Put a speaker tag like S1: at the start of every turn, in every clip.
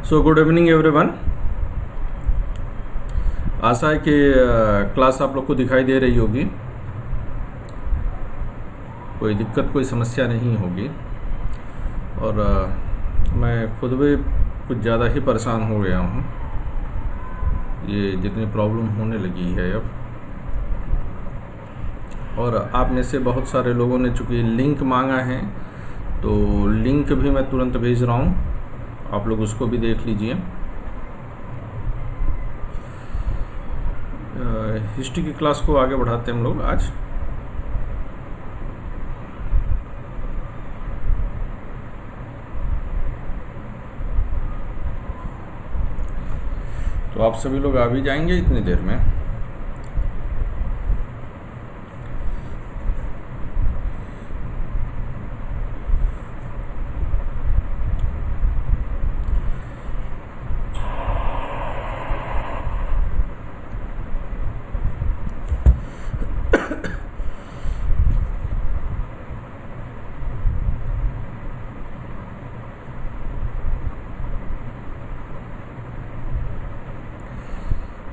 S1: सो good evening everyone. आशा है कि क्लास आप लोग को दिखाई दे रही होगी, कोई दिक्कत कोई समस्या नहीं होगी। और मैं खुद भी कुछ ज़्यादा ही परेशान हो गया हूँ, ये जितनी प्रॉब्लम होने लगी है अब। और आप में से बहुत सारे लोगों ने चूँकि लिंक मांगा है, तो लिंक भी मैं तुरंत भेज रहा हूँ, आप लोग उसको भी देख लीजिए। हिस्ट्री की क्लास को आगे बढ़ाते हैं हम लोग आज। तो आप सभी लोग आ भी जाएंगे इतनी देर में।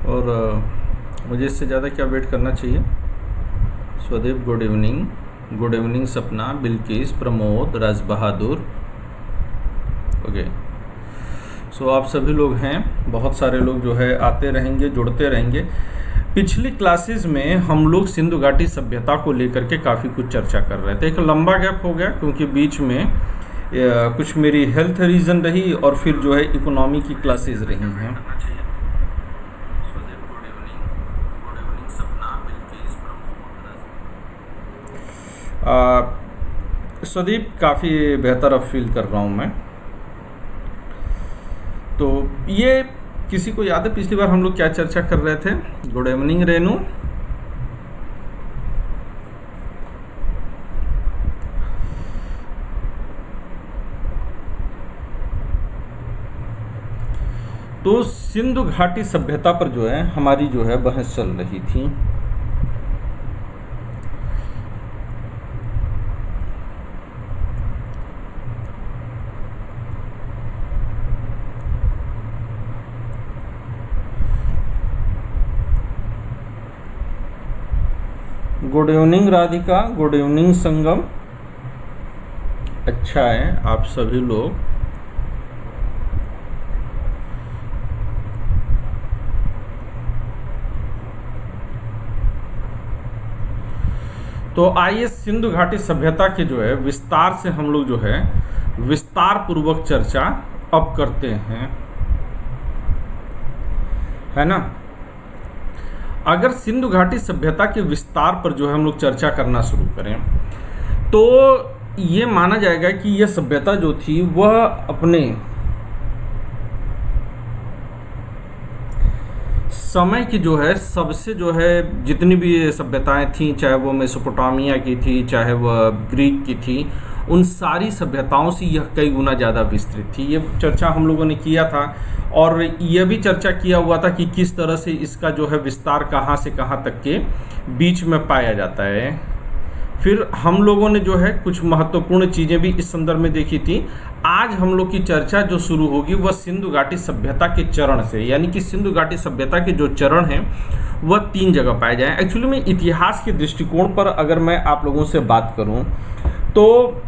S1: और मुझे इससे ज़्यादा क्या वेट करना चाहिए। स्वदेव गुड इवनिंग सपना, बिल्किस, प्रमोद, राज बहादुर। ओके, सो आप सभी लोग हैं, बहुत सारे लोग जो है आते रहेंगे, जुड़ते रहेंगे। पिछली क्लासेस में हम लोग सिंधु घाटी सभ्यता को लेकर के काफ़ी कुछ चर्चा कर रहे थे। एक लंबा गैप हो गया क्योंकि बीच में कुछ मेरी हेल्थ रीज़न रही और फिर जो है इकोनॉमी की क्लासेस रही हैं। स्वदीप काफ़ी बेहतर अब फील कर रहा हूँ मैं। तो ये किसी को याद है पिछली बार हम लोग क्या चर्चा कर रहे थे? Good evening Renu. तो सिंधु घाटी सभ्यता पर जो है हमारी जो है बहस चल रही थी। Good evening Radhika, good evening Sangam. अच्छा है आप सभी लोग। तो आइए सिंधु घाटी सभ्यता के जो है विस्तार से हम लोग जो है विस्तार पूर्वक चर्चा अब करते हैं, है ना। अगर सिंधु घाटी सभ्यता के विस्तार पर जो है हम लोग चर्चा करना शुरू करें तो ये माना जाएगा कि यह सभ्यता जो थी वह अपने समय की जो है सबसे जो है जितनी भी सभ्यताएं थीं, चाहे वो मेसोपोटामिया की थी, चाहे वह ग्रीक की थी, उन सारी सभ्यताओं से यह कई गुना ज़्यादा विस्तृत थी। ये चर्चा हम लोगों ने किया था और यह भी चर्चा किया हुआ था कि किस तरह से इसका जो है विस्तार कहाँ से कहाँ तक के बीच में पाया जाता है। फिर हम लोगों ने जो है कुछ महत्वपूर्ण चीज़ें भी इस संदर्भ में देखी थी। आज हम लोग की चर्चा जो शुरू होगी वह सिंधु घाटी सभ्यता के चरण से, यानी कि सिंधु घाटी सभ्यता के जो चरण हैं वह 3 जगह पाए जाएं। एक्चुअली में इतिहास के दृष्टिकोण पर अगर मैं आप लोगों से बात करूं तो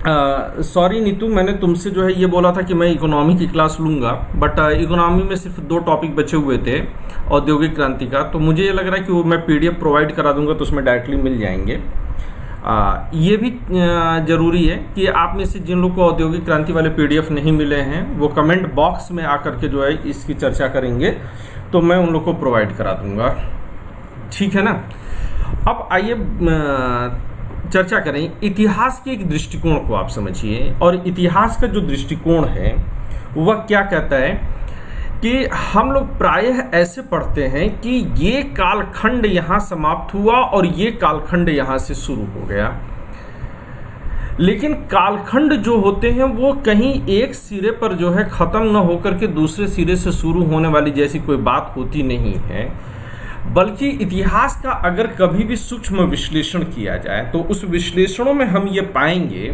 S1: सॉरी नीतू, मैंने तुमसे जो है ये बोला था कि मैं इकोनॉमी की क्लास लूँगा, बट इकोनॉमी में सिर्फ 2 टॉपिक बचे हुए थे औद्योगिक क्रांति का। तो मुझे ये लग रहा है कि वो मैं PDF प्रोवाइड करा दूंगा तो उसमें डायरेक्टली मिल जाएंगे। ये भी ज़रूरी है कि आप में से जिन लोग को औद्योगिक क्रांति वाले PDF नहीं मिले हैं वो कमेंट बॉक्स में आकर के जो है इसकी चर्चा करेंगे तो मैं उन लोग को प्रोवाइड करा दूंगा, ठीक है ना। अब आइए चर्चा करें इतिहास के एक दृष्टिकोण को। आप समझिए, और इतिहास का जो दृष्टिकोण है वह क्या कहता है कि हम लोग प्रायः ऐसे पढ़ते हैं कि ये कालखंड यहाँ समाप्त हुआ और ये कालखंड यहाँ से शुरू हो गया। लेकिन कालखंड जो होते हैं वो कहीं एक सिरे पर जो है ख़त्म न होकर के दूसरे सिरे से शुरू होने वाली जैसी कोई बात होती नहीं है, बल्कि इतिहास का अगर कभी भी सूक्ष्म विश्लेषण किया जाए तो उस विश्लेषणों में हम ये पाएंगे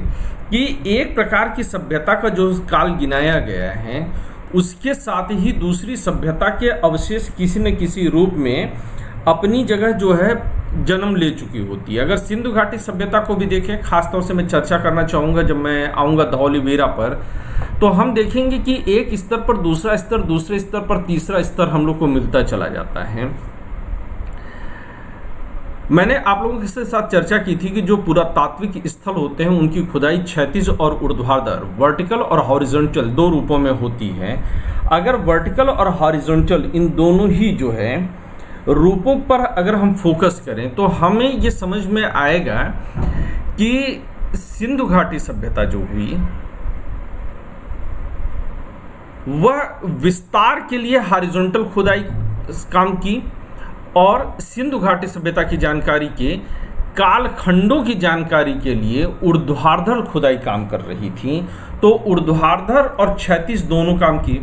S1: कि एक प्रकार की सभ्यता का जो काल गिनाया गया है उसके साथ ही दूसरी सभ्यता के अवशेष किसी न किसी रूप में अपनी जगह जो है जन्म ले चुकी होती है। अगर सिंधु घाटी सभ्यता को भी देखें, खासतौर से मैं चर्चा करना चाहूँगा जब मैं आऊँगा धौलीवीरा पर, तो हम देखेंगे कि एक स्तर पर दूसरा स्तर, दूसरे स्तर पर तीसरा स्तर हम लोग को मिलता चला जाता है। मैंने आप लोगों के साथ चर्चा की थी कि जो पुरातात्विक स्थल होते हैं उनकी खुदाई क्षैतिज और ऊर्ध्वाधर, वर्टिकल और हॉरिजॉन्टल दो रूपों में होती है। अगर वर्टिकल और हॉरिजॉन्टल इन दोनों ही जो है रूपों पर अगर हम फोकस करें तो हमें ये समझ में आएगा कि सिंधु घाटी सभ्यता जो हुई वह विस्तार के लिए हॉरिजॉन्टल खुदाई काम की और सिंधु घाटी सभ्यता की जानकारी के कालखंडों की जानकारी के लिए ऊर्ध्वाधर खुदाई काम कर रही थी। तो ऊर्ध्वाधर और क्षैतिज दोनों काम की।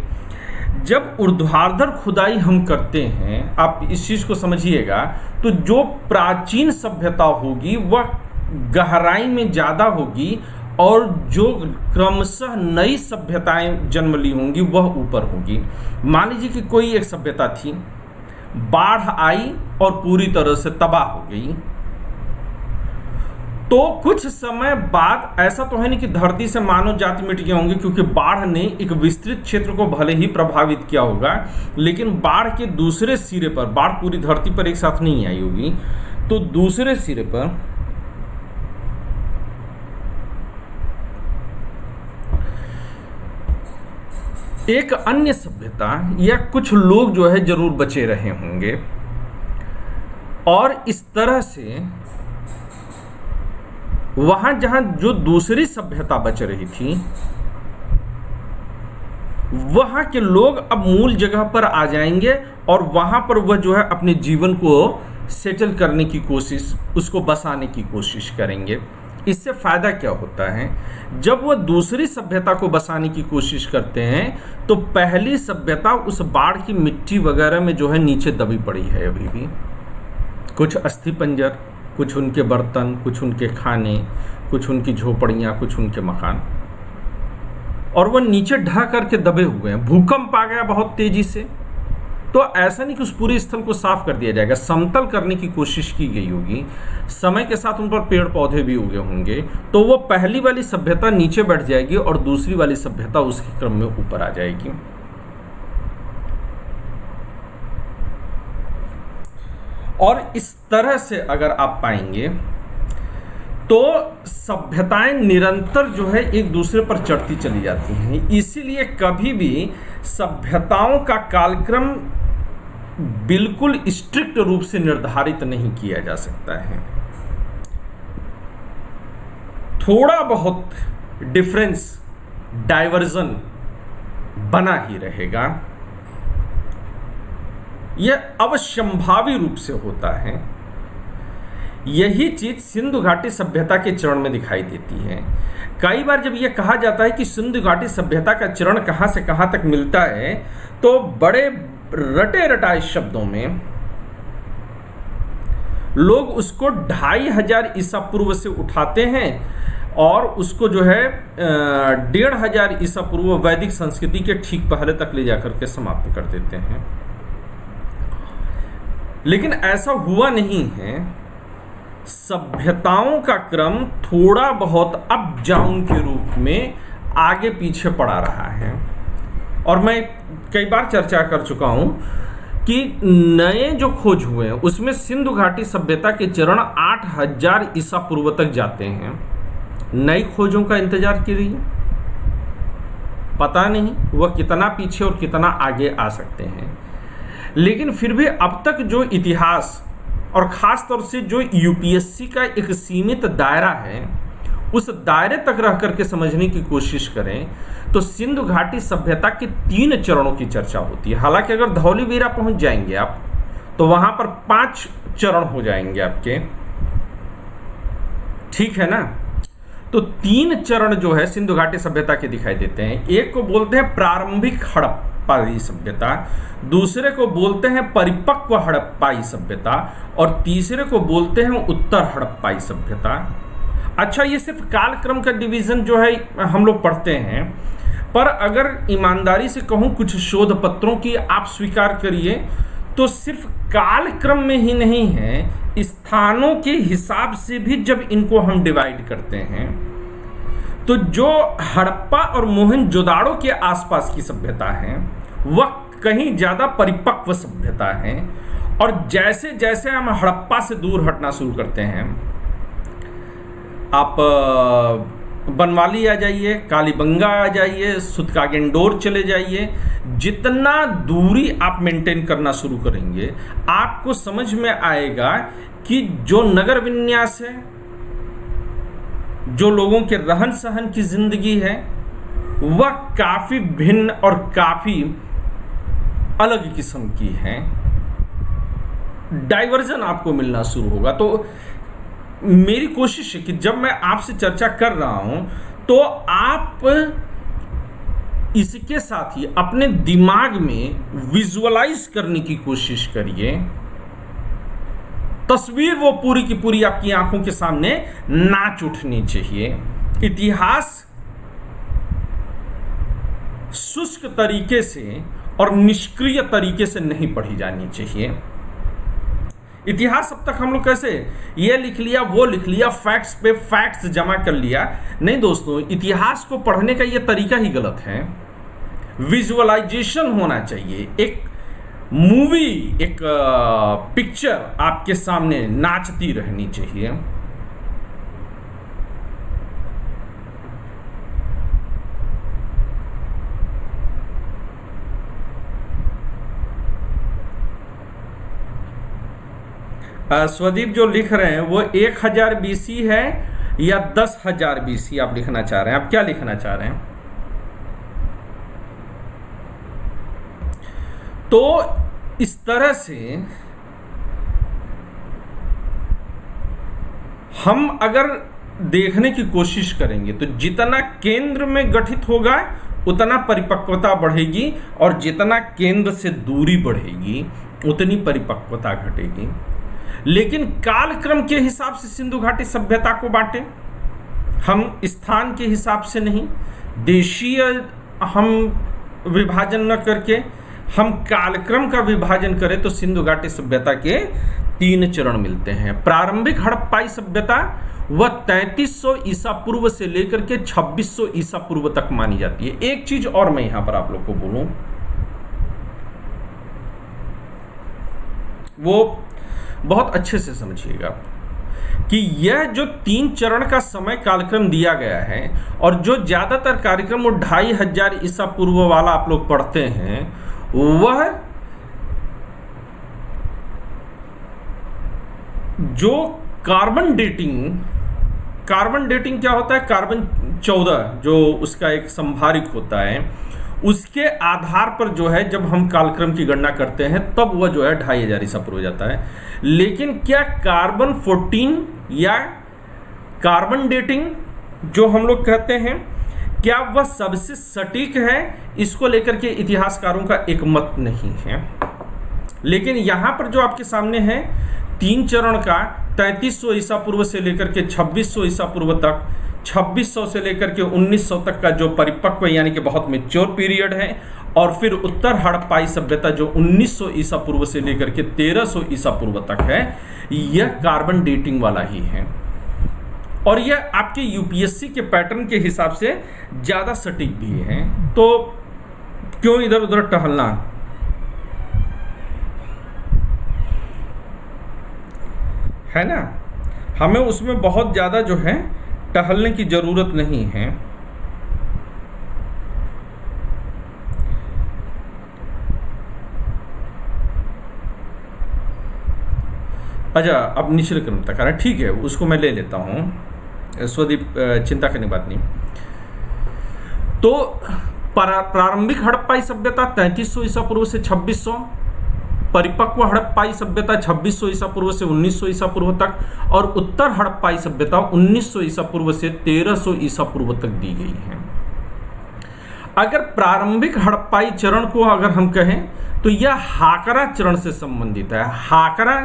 S1: जब ऊर्ध्वाधर खुदाई हम करते हैं, आप इस चीज को समझिएगा, तो जो प्राचीन सभ्यता होगी वह गहराई में ज्यादा होगी और जो क्रमशः नई सभ्यताएं जन्म ली होंगी वह ऊपर होगी। मान लीजिए कि कोई एक सभ्यता थी, बाढ़ आई और पूरी तरह से तबाह हो गई, तो कुछ समय बाद ऐसा तो है नहीं कि धरती से मानव जाति मिट गए होंगे, क्योंकि बाढ़ ने एक विस्तृत क्षेत्र को भले ही प्रभावित किया होगा, लेकिन बाढ़ के दूसरे सिरे पर, बाढ़ पूरी धरती पर एक साथ नहीं आई होगी, तो दूसरे सिरे पर एक अन्य सभ्यता या कुछ लोग जो है जरूर बचे रहे होंगे। और इस तरह से वहां जहां जो दूसरी सभ्यता बच रही थी वहां के लोग अब मूल जगह पर आ जाएंगे और वहां पर वह जो है अपने जीवन को सेटल करने की कोशिश, उसको बसाने की कोशिश करेंगे। इससे फायदा क्या होता है, जब वह दूसरी सभ्यता को बसाने की कोशिश करते हैं तो पहली सभ्यता उस बाढ़ की मिट्टी वगैरह में जो है नीचे दबी पड़ी है अभी भी। कुछ अस्थि पंजर, कुछ उनके बर्तन, कुछ उनके खाने, कुछ उनकी झोपड़ियाँ, कुछ उनके मकान, और वह नीचे ढह करके दबे हुए हैं। भूकंप आ गया बहुत तेजी से, तो ऐसा नहीं कि उस पूरे स्थल को साफ कर दिया जाएगा, समतल करने की कोशिश की गई होगी। समय के साथ उन पर पेड़ पौधे भी उगे होंगे, तो वो पहली वाली सभ्यता नीचे बैठ जाएगी और दूसरी वाली सभ्यता उसके क्रम में ऊपर आ जाएगी। और इस तरह से अगर आप पाएंगे तो सभ्यताएं निरंतर जो है एक दूसरे पर चढ़ती चली जाती हैं। इसीलिए कभी भी सभ्यताओं का कालक्रम बिल्कुल स्ट्रिक्ट रूप से निर्धारित नहीं किया जा सकता है। थोड़ा बहुत डिफरेंस, डाइवर्जन बना ही रहेगा। यह अवश्यंभावी रूप से होता है। यही चीज सिंधु घाटी सभ्यता के चरण में दिखाई देती है। कई बार जब यह कहा जाता है कि सिंधु घाटी सभ्यता का चरण कहां से कहां तक मिलता है, तो बड़े रटे रटाए शब्दों में लोग उसको 2500 ईसा पूर्व से उठाते हैं और उसको जो है 1500 ईसा पूर्व वैदिक संस्कृति के ठीक पहले तक ले जाकर के समाप्त कर देते हैं। लेकिन ऐसा हुआ नहीं है। सभ्यताओं का क्रम थोड़ा बहुत अप डाउन के रूप में आगे पीछे पड़ा रहा है। और मैं कई बार चर्चा कर चुका हूं कि नए जो खोज हुए हैं उसमें सिंधु घाटी सभ्यता के चरण 8000 ईसा पूर्व तक जाते हैं। नई खोजों का इंतजार कीजिए, पता नहीं वह कितना पीछे और कितना आगे आ सकते हैं। लेकिन फिर भी अब तक जो इतिहास और खास तौर से जो यूपीएससी का एक सीमित दायरा है, उस दायरे तक रह करके समझने की कोशिश करें तो सिंधु घाटी सभ्यता के 3 चरणों की चर्चा होती है। हालांकि अगर धौलीवीरा पहुंच जाएंगे आप तो वहां पर 5 चरण हो जाएंगे आपके, ठीक है ना। तो 3 चरण जो है सिंधु घाटी सभ्यता के दिखाई देते हैं। एक को बोलते हैं प्रारंभिक हड़प्पाई सभ्यता, दूसरे को बोलते हैं परिपक्व हड़प्पाई सभ्यता और तीसरे को बोलते हैं उत्तर हड़प्पाई सभ्यता। अच्छा, ये सिर्फ कालक्रम का डिवीजन जो है हम लोग पढ़ते हैं, पर अगर ईमानदारी से कहूँ कुछ शोध पत्रों की आप स्वीकार करिए तो सिर्फ कालक्रम में ही नहीं है, स्थानों के हिसाब से भी जब इनको हम डिवाइड करते हैं तो जो हड़प्पा और मोहनजोदाड़ो के आसपास की सभ्यता है वह कहीं ज़्यादा परिपक्व सभ्यता है। और जैसे जैसे हम हड़प्पा से दूर हटना शुरू करते हैं, आप बनवाली आ जाइए, कालीबंगा आ जाइए, सुतकागेंडोर चले जाइए, जितना दूरी आप मेंटेन करना शुरू करेंगे आपको समझ में आएगा कि जो नगर विन्यास है, जो लोगों के रहन सहन की जिंदगी है, वह काफी भिन्न और काफी अलग किस्म की है। डाइवर्जन आपको मिलना शुरू होगा। तो मेरी कोशिश है कि जब मैं आपसे चर्चा कर रहा हूं तो आप इसके साथ ही अपने दिमाग में विजुअलाइज करने की कोशिश करिए। तस्वीर वो पूरी की पूरी आपकी आंखों के सामने नाच उठनी चाहिए। इतिहास शुष्क तरीके से और निष्क्रिय तरीके से नहीं पढ़ी जानी चाहिए। इतिहास अब तक हम लोग कैसे ये लिख लिया, वो लिख लिया, फैक्ट्स पे फैक्ट्स जमा कर लिया। नहीं दोस्तों, इतिहास को पढ़ने का ये तरीका ही गलत है। विजुअलाइजेशन होना चाहिए। एक मूवी, एक पिक्चर आपके सामने नाचती रहनी चाहिए। स्वदीप जो लिख रहे हैं वो 1000 BC है या 10,000 BC आप लिखना चाह रहे हैं? आप क्या लिखना चाह रहे हैं? तो इस तरह से हम अगर देखने की कोशिश करेंगे तो जितना केंद्र में गठित होगा उतना परिपक्वता बढ़ेगी, और जितना केंद्र से दूरी बढ़ेगी उतनी परिपक्वता घटेगी। लेकिन कालक्रम के हिसाब से सिंधु घाटी सभ्यता को बांटे, हम स्थान के हिसाब से नहीं, देशीय हम विभाजन न करके हम कालक्रम का विभाजन करें तो सिंधु घाटी सभ्यता के 3 चरण मिलते हैं। प्रारंभिक हड़प्पाई सभ्यता वह 3300 ईसा पूर्व से लेकर के 2600 ईसा पूर्व तक मानी जाती है। एक चीज और मैं यहां पर आप लोग को बोलूं, वो बहुत अच्छे से समझिएगा कि यह जो 3 चरण का समय कालक्रम दिया गया है और जो ज्यादातर कार्यक्रम वो 2500 ईसा पूर्व वाला आप लोग पढ़ते हैं, वह जो कार्बन डेटिंग क्या होता है? कार्बन 14 जो उसका एक संभारिक होता है, उसके आधार पर जो है जब हम कालक्रम की गणना करते हैं तब वह जो है 2500 ईसा पूर्व जाता है। लेकिन क्या कार्बन 14 या कार्बन डेटिंग जो हम लोग कहते हैं, क्या वह सबसे सटीक है? इसको लेकर के इतिहासकारों का एक मत नहीं है। लेकिन यहां पर जो आपके सामने है 3 चरण का 3300 ईसा पूर्व से लेकर के 2600 ईसा पूर्व तक, 2600 से लेकर के 1900 तक का जो परिपक्व यानी कि बहुत मैच्योर पीरियड है, और फिर उत्तर हड़प्पाई सभ्यता जो 1900 ईसा पूर्व से लेकर के 1300 ईसा पूर्व तक है, यह कार्बन डेटिंग वाला ही है। और यह आपके यूपीएससी के पैटर्न के हिसाब से ज्यादा सटीक भी है। तो क्यों इधर उधर टहलना? है ना, हमें उसमें बहुत ज्यादा जो है टहलने की जरूरत नहीं है। अच्छा, अब निचले क्रम तक आ रहा है, ठीक है, उसको मैं ले लेता हूं। स्वदीप चिंता करने की बात नहीं। तो प्रारंभिक हड़प्पाई सभ्यता 3300 ईसा पूर्व से 2600, परिपक्व हड़प्पाई सभ्यता 2600 ईसा पूर्व से 1900 ईसा पूर्व तक, और उत्तर हड़प्पाई सभ्यता 1900 ईसा पूर्व से 1300 ईसा पूर्व तक दी गई है। अगर प्रारंभिक हड़प्पाई चरण को अगर हम कहें तो यह हाकरा चरण से संबंधित है। हाकरा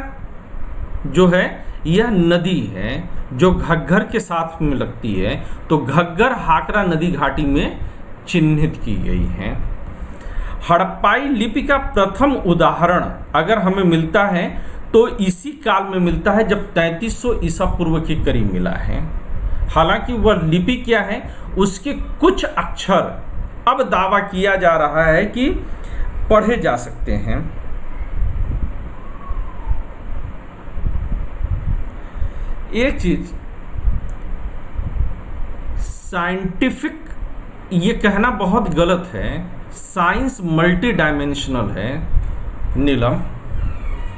S1: जो है यह नदी है जो घग्गर के साथ में लगती है, तो घग्गर हाकरा नदी घाटी में चिन्हित की गई है। हड़प्पाई लिपि का प्रथम उदाहरण अगर हमें मिलता है तो इसी काल में मिलता है जब 3300 ईसा पूर्व के करीब मिला है। हालांकि वह लिपि क्या है, उसके कुछ अक्षर अब दावा किया जा रहा है कि पढ़े जा सकते हैं। एक चीज साइंटिफिक ये कहना बहुत गलत है, साइंस मल्टी डायमेंशनल है नीलम,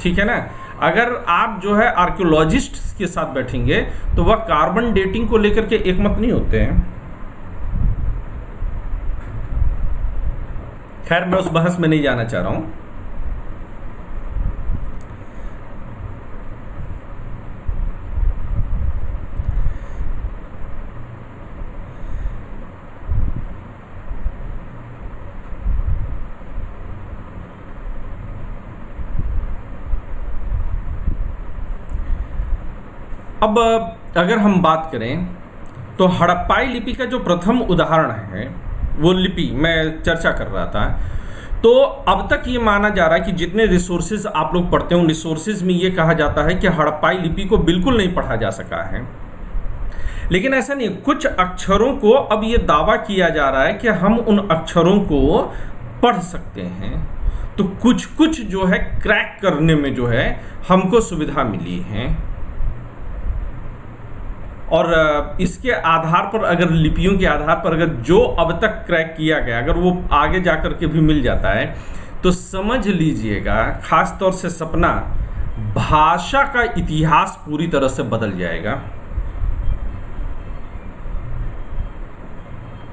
S1: ठीक है ना। अगर आप जो है आर्कियोलॉजिस्ट के साथ बैठेंगे तो वह कार्बन डेटिंग को लेकर के एकमत नहीं होते हैं। खैर मैं उस बहस में नहीं जाना चाह रहा हूं। अब अगर हम बात करें तो हड़प्पाई लिपि का जो प्रथम उदाहरण है, वो लिपि मैं चर्चा कर रहा था, तो अब तक ये माना जा रहा है कि जितने रिसोर्सेज आप लोग पढ़ते हो उन रिसोर्सेज में ये कहा जाता है कि हड़प्पाई लिपि को बिल्कुल नहीं पढ़ा जा सका है। लेकिन ऐसा नहीं, कुछ अक्षरों को अब ये दावा किया जा रहा है कि हम उन अक्षरों को पढ़ सकते हैं। तो कुछ कुछ जो है क्रैक करने में जो है हमको सुविधा मिली है, और इसके आधार पर अगर लिपियों के आधार पर अगर जो अब तक क्रैक किया गया अगर वो आगे जाकर के भी मिल जाता है तो समझ लीजिएगा, खास तौर से सपना, भाषा का इतिहास पूरी तरह से बदल जाएगा।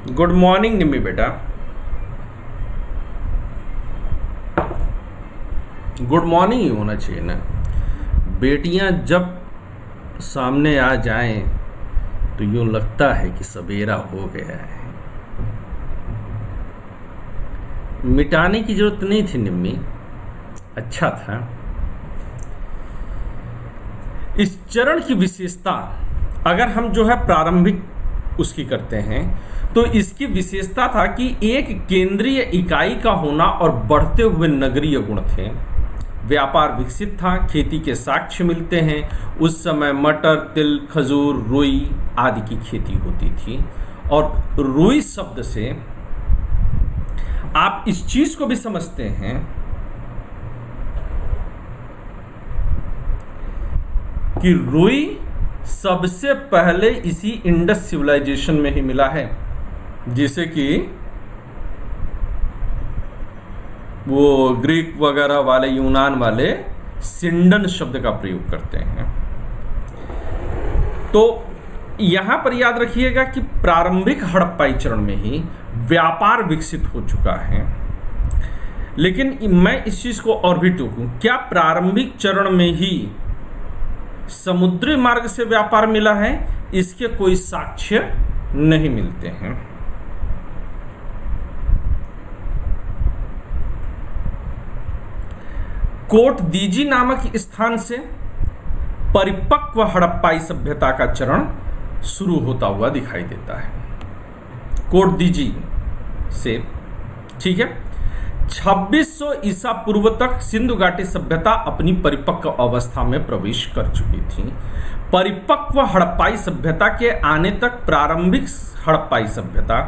S1: गुड मॉर्निंग निम्मी बेटा, गुड मॉर्निंग ही होना चाहिए ना। बेटियां जब सामने आ जाएं तो यूं लगता है कि सवेरा हो गया है। मिटाने की जरूरत नहीं थी निम्मी, अच्छा था। इस चरण की विशेषता अगर हम जो है प्रारंभिक उसकी करते हैं तो इसकी विशेषता था कि एक केंद्रीय इकाई का होना और बढ़ते हुए नगरीय गुण थे। व्यापार विकसित था, खेती के साक्ष्य मिलते हैं। उस समय मटर, तिल, खजूर, रुई आदि की खेती होती थी। और रुई शब्द से आप इस चीज को भी समझते हैं कि रुई सबसे पहले इसी इंडस सिविलाइजेशन में ही मिला है, जिसे कि वो ग्रीक वगैरह वाले, यूनान वाले सिंडन शब्द का प्रयोग करते हैं। तो यहां पर याद रखिएगा कि प्रारंभिक हड़प्पाई चरण में ही व्यापार विकसित हो चुका है। लेकिन मैं इस चीज को और भी टोकूं, क्या प्रारंभिक चरण में ही समुद्री मार्ग से व्यापार मिला है? इसके कोई साक्ष्य नहीं मिलते हैं। कोट दीजी नामक स्थान से परिपक्व हड़प्पाई सभ्यता का चरण शुरू होता हुआ दिखाई देता है। कोट दीजी से, ठीक है। 2600 ईसा पूर्व तक सिंधु घाटी सभ्यता अपनी परिपक्व अवस्था में प्रवेश कर चुकी थी। परिपक्व हड़प्पाई सभ्यता के आने तक प्रारंभिक हड़प्पाई सभ्यता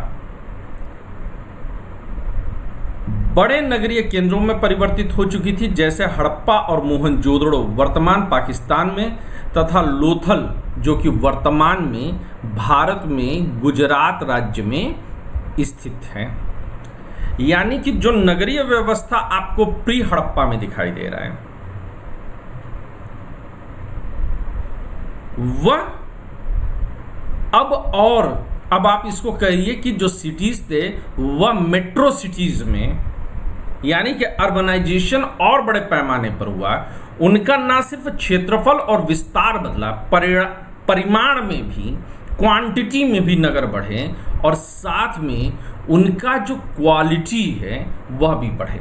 S1: बड़े नगरीय केंद्रों में परिवर्तित हो चुकी थी, जैसे हड़प्पा और मोहनजोदड़ो वर्तमान पाकिस्तान में, तथा लोथल जो कि वर्तमान में भारत में गुजरात राज्य में स्थित है। यानी कि जो नगरीय व्यवस्था आपको प्री हड़प्पा में दिखाई दे रहा है, वह अब आप इसको कहिए कि जो सिटीज थे वह मेट्रो सिटीज में, यानी कि अर्बनाइजेशन और बड़े पैमाने पर हुआ। उनका ना सिर्फ क्षेत्रफल और विस्तार बदला, परिमाण में भी, क्वांटिटी में भी नगर बढ़े, और साथ में उनका जो क्वालिटी है वह भी बढ़े।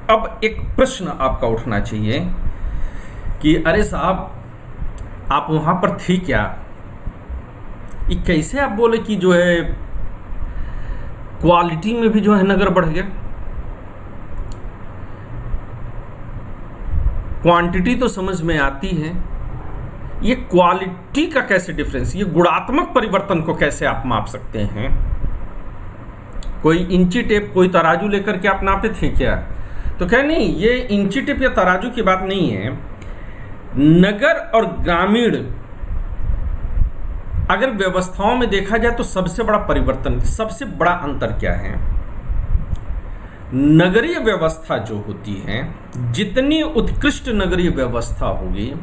S1: अब एक प्रश्न आपका उठना चाहिए कि अरे साहब, आप वहां पर थे क्या? ये कैसे आप बोले कि जो है क्वालिटी में भी जो है नगर बढ़ गया? क्वांटिटी तो समझ में आती है, ये क्वालिटी का कैसे डिफरेंस, ये गुणात्मक परिवर्तन को कैसे आप माप सकते हैं? कोई इंची टेप, कोई तराजू लेकर के आप नापे थे क्या? तो कह नहीं, ये इंची टेप या तराजू की बात नहीं है। नगर और ग्रामीण अगर व्यवस्थाओं में देखा जाए तो सबसे बड़ा परिवर्तन, सबसे बड़ा अंतर क्या है? नगरीय व्यवस्था जो होती है, जितनी उत्कृष्ट नगरीय व्यवस्था होगी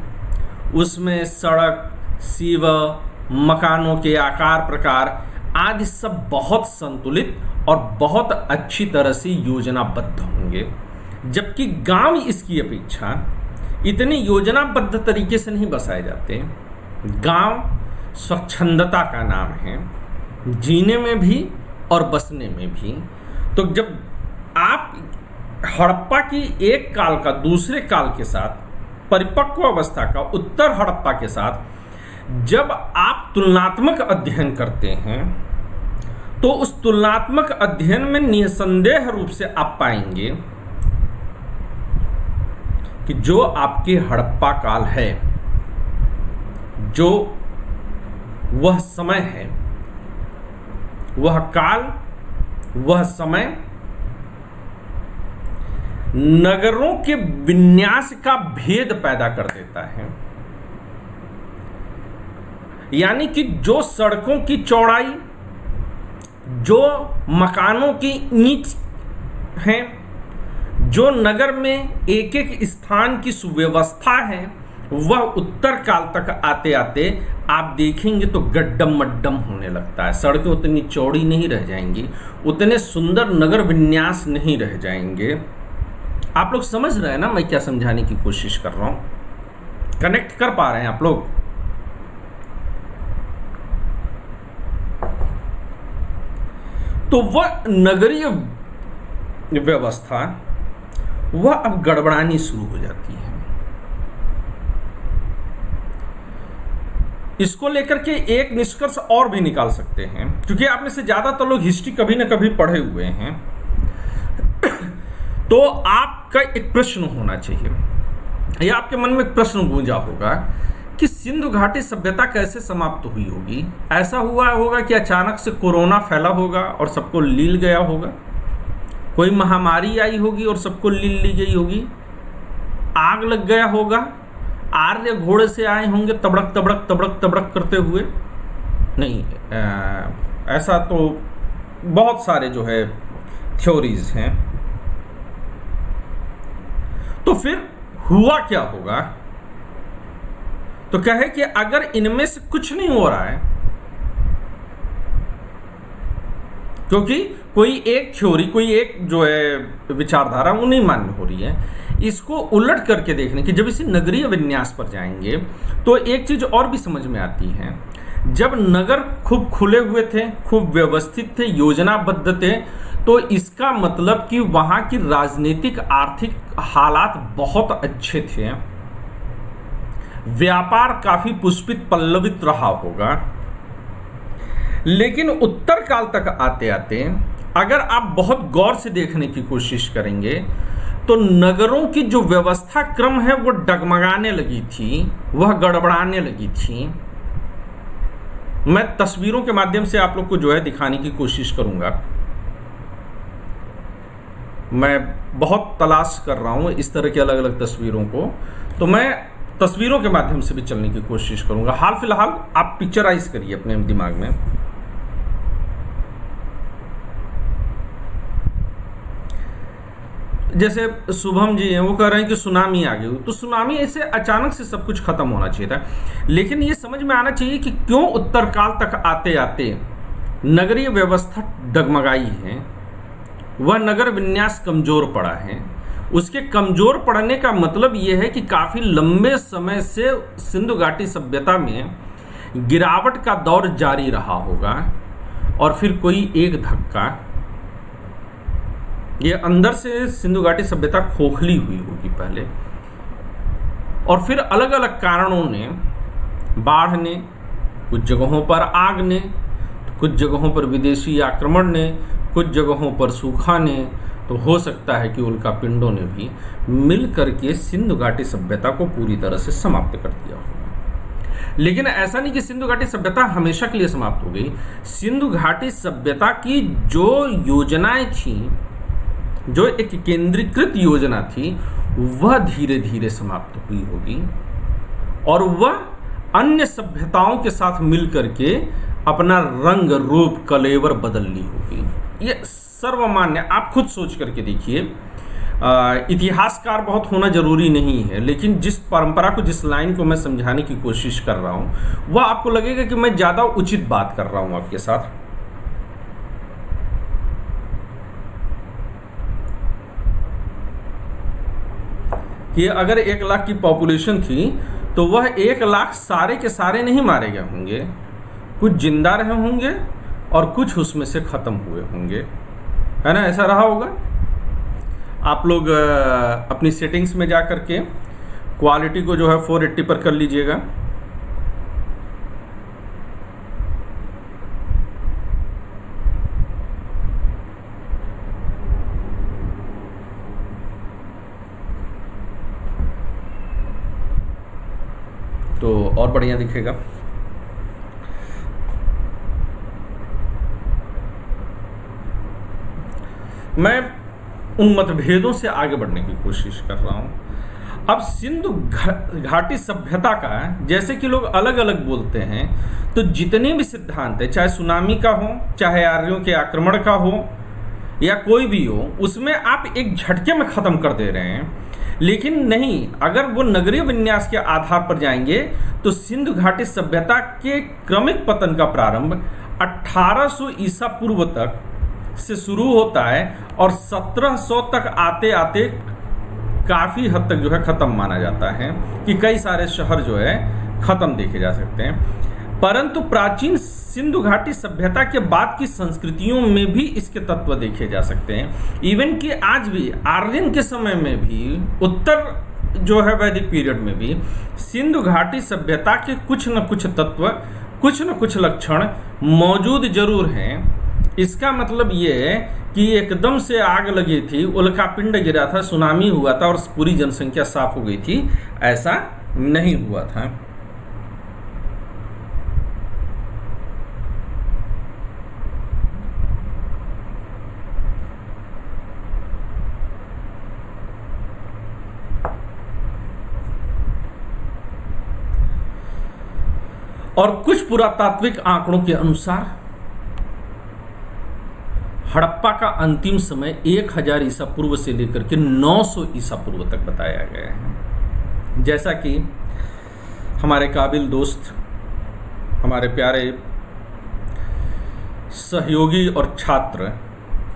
S1: उसमें सड़क, सीवर, मकानों के आकार प्रकार आदि सब बहुत संतुलित और बहुत अच्छी तरह से योजनाबद्ध होंगे, जबकि गांव इसकी अपेक्षा इतनी योजनाबद्ध तरीके से नहीं बसाए जाते। गांव स्वच्छंदता का नाम है, जीने में भी और बसने में भी। तो जब आप हड़प्पा की एक काल का दूसरे काल के साथ, परिपक्व अवस्था का उत्तर हड़प्पा के साथ जब आप तुलनात्मक अध्ययन करते हैं, तो उस तुलनात्मक अध्ययन में निसंदेह रूप से आप पाएंगे कि जो आपके हड़प्पा काल है, जो वह समय है, वह काल, वह समय नगरों के विन्यास का भेद पैदा कर देता है। यानी कि जो सड़कों की चौड़ाई, जो मकानों की ईंट है, जो नगर में एक एक स्थान की सुव्यवस्था है, वह उत्तर काल तक आते आते आप देखेंगे तो गड्डम मड्डम होने लगता है। सड़कें उतनी चौड़ी नहीं रह जाएंगी, उतने सुंदर नगर विन्यास नहीं रह जाएंगे। आप लोग समझ रहे हैं ना मैं क्या समझाने की कोशिश कर रहा हूं? कनेक्ट कर पा रहे हैं आप लोग? तो वह नगरीय व्यवस्था वह अब गड़बड़ानी शुरू हो जाती है। इसको लेकर के एक निष्कर्ष और भी निकाल सकते हैं, क्योंकि आप में से ज्यादातर लोग हिस्ट्री कभी ना कभी पढ़े हुए हैं। तो आपका एक प्रश्न होना चाहिए, या आपके मन में एक प्रश्न गूंजा होगा कि सिंधु घाटी सभ्यता कैसे समाप्त हुई होगी? ऐसा हुआ होगा कि अचानक से कोरोना फैला होगा और सबको लील गया होगा, कोई महामारी आई होगी और सबको लील ली गई होगी, आग लग गया होगा, आर्य घोड़े से आए होंगे तबड़क तबड़क तबड़क तबड़क करते हुए। नहीं, ऐसा तो बहुत सारे जो है थ्योरीज हैं। तो फिर हुआ क्या होगा? तो कहे कि अगर इनमें से कुछ नहीं हो रहा है, क्योंकि कोई एक थ्योरी, कोई एक जो है विचारधारा वो नहीं मान्य हो रही है, इसको उलट करके देखने की जब इसी नगरीय विन्यास पर जाएंगे तो एक चीज और भी समझ में आती है। जब नगर खूब खुले हुए थे, खूब व्यवस्थित थे, योजनाबद्ध थे, तो इसका मतलब कि वहां की राजनीतिक आर्थिक हालात बहुत अच्छे थे, व्यापार काफी पुष्पित पल्लवित रहा होगा। लेकिन उत्तर काल तक आते आते अगर आप बहुत गौर से देखने की कोशिश करेंगे तो नगरों की जो व्यवस्था क्रम है वो डगमगाने लगी थी, वह गड़बड़ाने लगी थी। मैं तस्वीरों के माध्यम से आप लोग को जो है दिखाने की कोशिश करूंगा। मैं बहुत तलाश कर रहा हूं इस तरह की अलग अलग तस्वीरों को, तो मैं तस्वीरों के माध्यम से भी चलने की कोशिश करूंगा। हाल फिलहाल आप पिक्चराइज करिए अपने दिमाग में। जैसे शुभम जी हैं, वो कह रहे हैं कि सुनामी आ गई, तो सुनामी ऐसे अचानक से सब कुछ खत्म होना चाहिए था, लेकिन ये समझ में आना चाहिए कि क्यों उत्तर काल तक आते आते नगरीय व्यवस्था डगमगाई है, वह नगर विन्यास कमजोर पड़ा है। उसके कमजोर पड़ने का मतलब यह है कि काफी लंबे समय से सिंधु घाटी सभ्यता में गिरावट का दौर जारी रहा होगा, और फिर कोई एक धक्का, ये अंदर से सिंधु घाटी सभ्यता खोखली हुई होगी पहले, और फिर अलग अलग कारणों ने बाढ़ ने, कुछ जगहों पर आग ने, कुछ जगहों पर विदेशी आक्रमण ने, कुछ जगहों पर सूखा ने, तो हो सकता है कि उल्का पिंडों ने भी मिल करके सिंधु घाटी सभ्यता को पूरी तरह से समाप्त कर दिया होगा। लेकिन ऐसा नहीं कि सिंधु घाटी सभ्यता हमेशा के लिए समाप्त हो गई। सिंधु घाटी सभ्यता की जो योजनाएं थी, जो एक केंद्रीकृत योजना थी, वह धीरे धीरे समाप्त हुई होगी और वह अन्य सभ्यताओं के साथ मिलकर के अपना रंग रूप कलेवर बदल ली होगी। ये सर्वमान्य, आप खुद सोच करके देखिए। इतिहासकार बहुत होना जरूरी नहीं है, लेकिन जिस परंपरा को, जिस लाइन को मैं समझाने की कोशिश कर रहा हूं, वह आपको लगेगा कि मैं ज्यादा उचित बात कर रहा हूं आपके साथ। कि अगर 1 लाख की पॉपुलेशन थी तो वह 1 लाख सारे के सारे नहीं मारे गए होंगे, कुछ जिंदा रहे होंगे और कुछ उसमें से खत्म हुए होंगे, है ना? ऐसा रहा होगा। आप लोग अपनी सेटिंग्स में जा करके क्वालिटी को जो है 480 पर कर लीजिएगा। तो और बढ़िया दिखेगा। मैं उन मतभेदों से आगे बढ़ने की कोशिश कर रहा हूं। अब सिंधु घाटी सभ्यता का, जैसे कि लोग अलग अलग बोलते हैं, तो जितने भी सिद्धांत है, चाहे सुनामी का हो, चाहे आर्यों के आक्रमण का हो, या कोई भी हो, उसमें आप एक झटके में खत्म कर दे रहे हैं। लेकिन नहीं, अगर वो नगरीय विन्यास के आधार पर जाएंगे तो सिंधु घाटी सभ्यता के क्रमिक पतन का प्रारंभ 1800 ईसा पूर्व तक से शुरू होता है और 1700 तक आते आते काफी हद तक जो है खत्म माना जाता है, कि कई सारे शहर जो है खत्म देखे जा सकते हैं। परंतु प्राचीन सिंधु घाटी सभ्यता के बाद की संस्कृतियों में भी इसके तत्व देखे जा सकते हैं। इवन कि आज भी आर्यन के समय में भी, उत्तर जो है वैदिक पीरियड में भी सिंधु घाटी सभ्यता के कुछ न कुछ तत्व, कुछ न कुछ लक्षण मौजूद जरूर हैं। इसका मतलब ये है कि एकदम से आग लगी थी, उल्का पिंड गिरा था, सुनामी हुआ था और पूरी जनसंख्या साफ हो गई थी, ऐसा नहीं हुआ था। और कुछ पुरातात्विक आंकड़ों के अनुसार हड़प्पा का अंतिम समय 1000 ईसा पूर्व से लेकर के 900 ईसा पूर्व तक बताया गया है। जैसा कि हमारे काबिल दोस्त, हमारे प्यारे सहयोगी और छात्र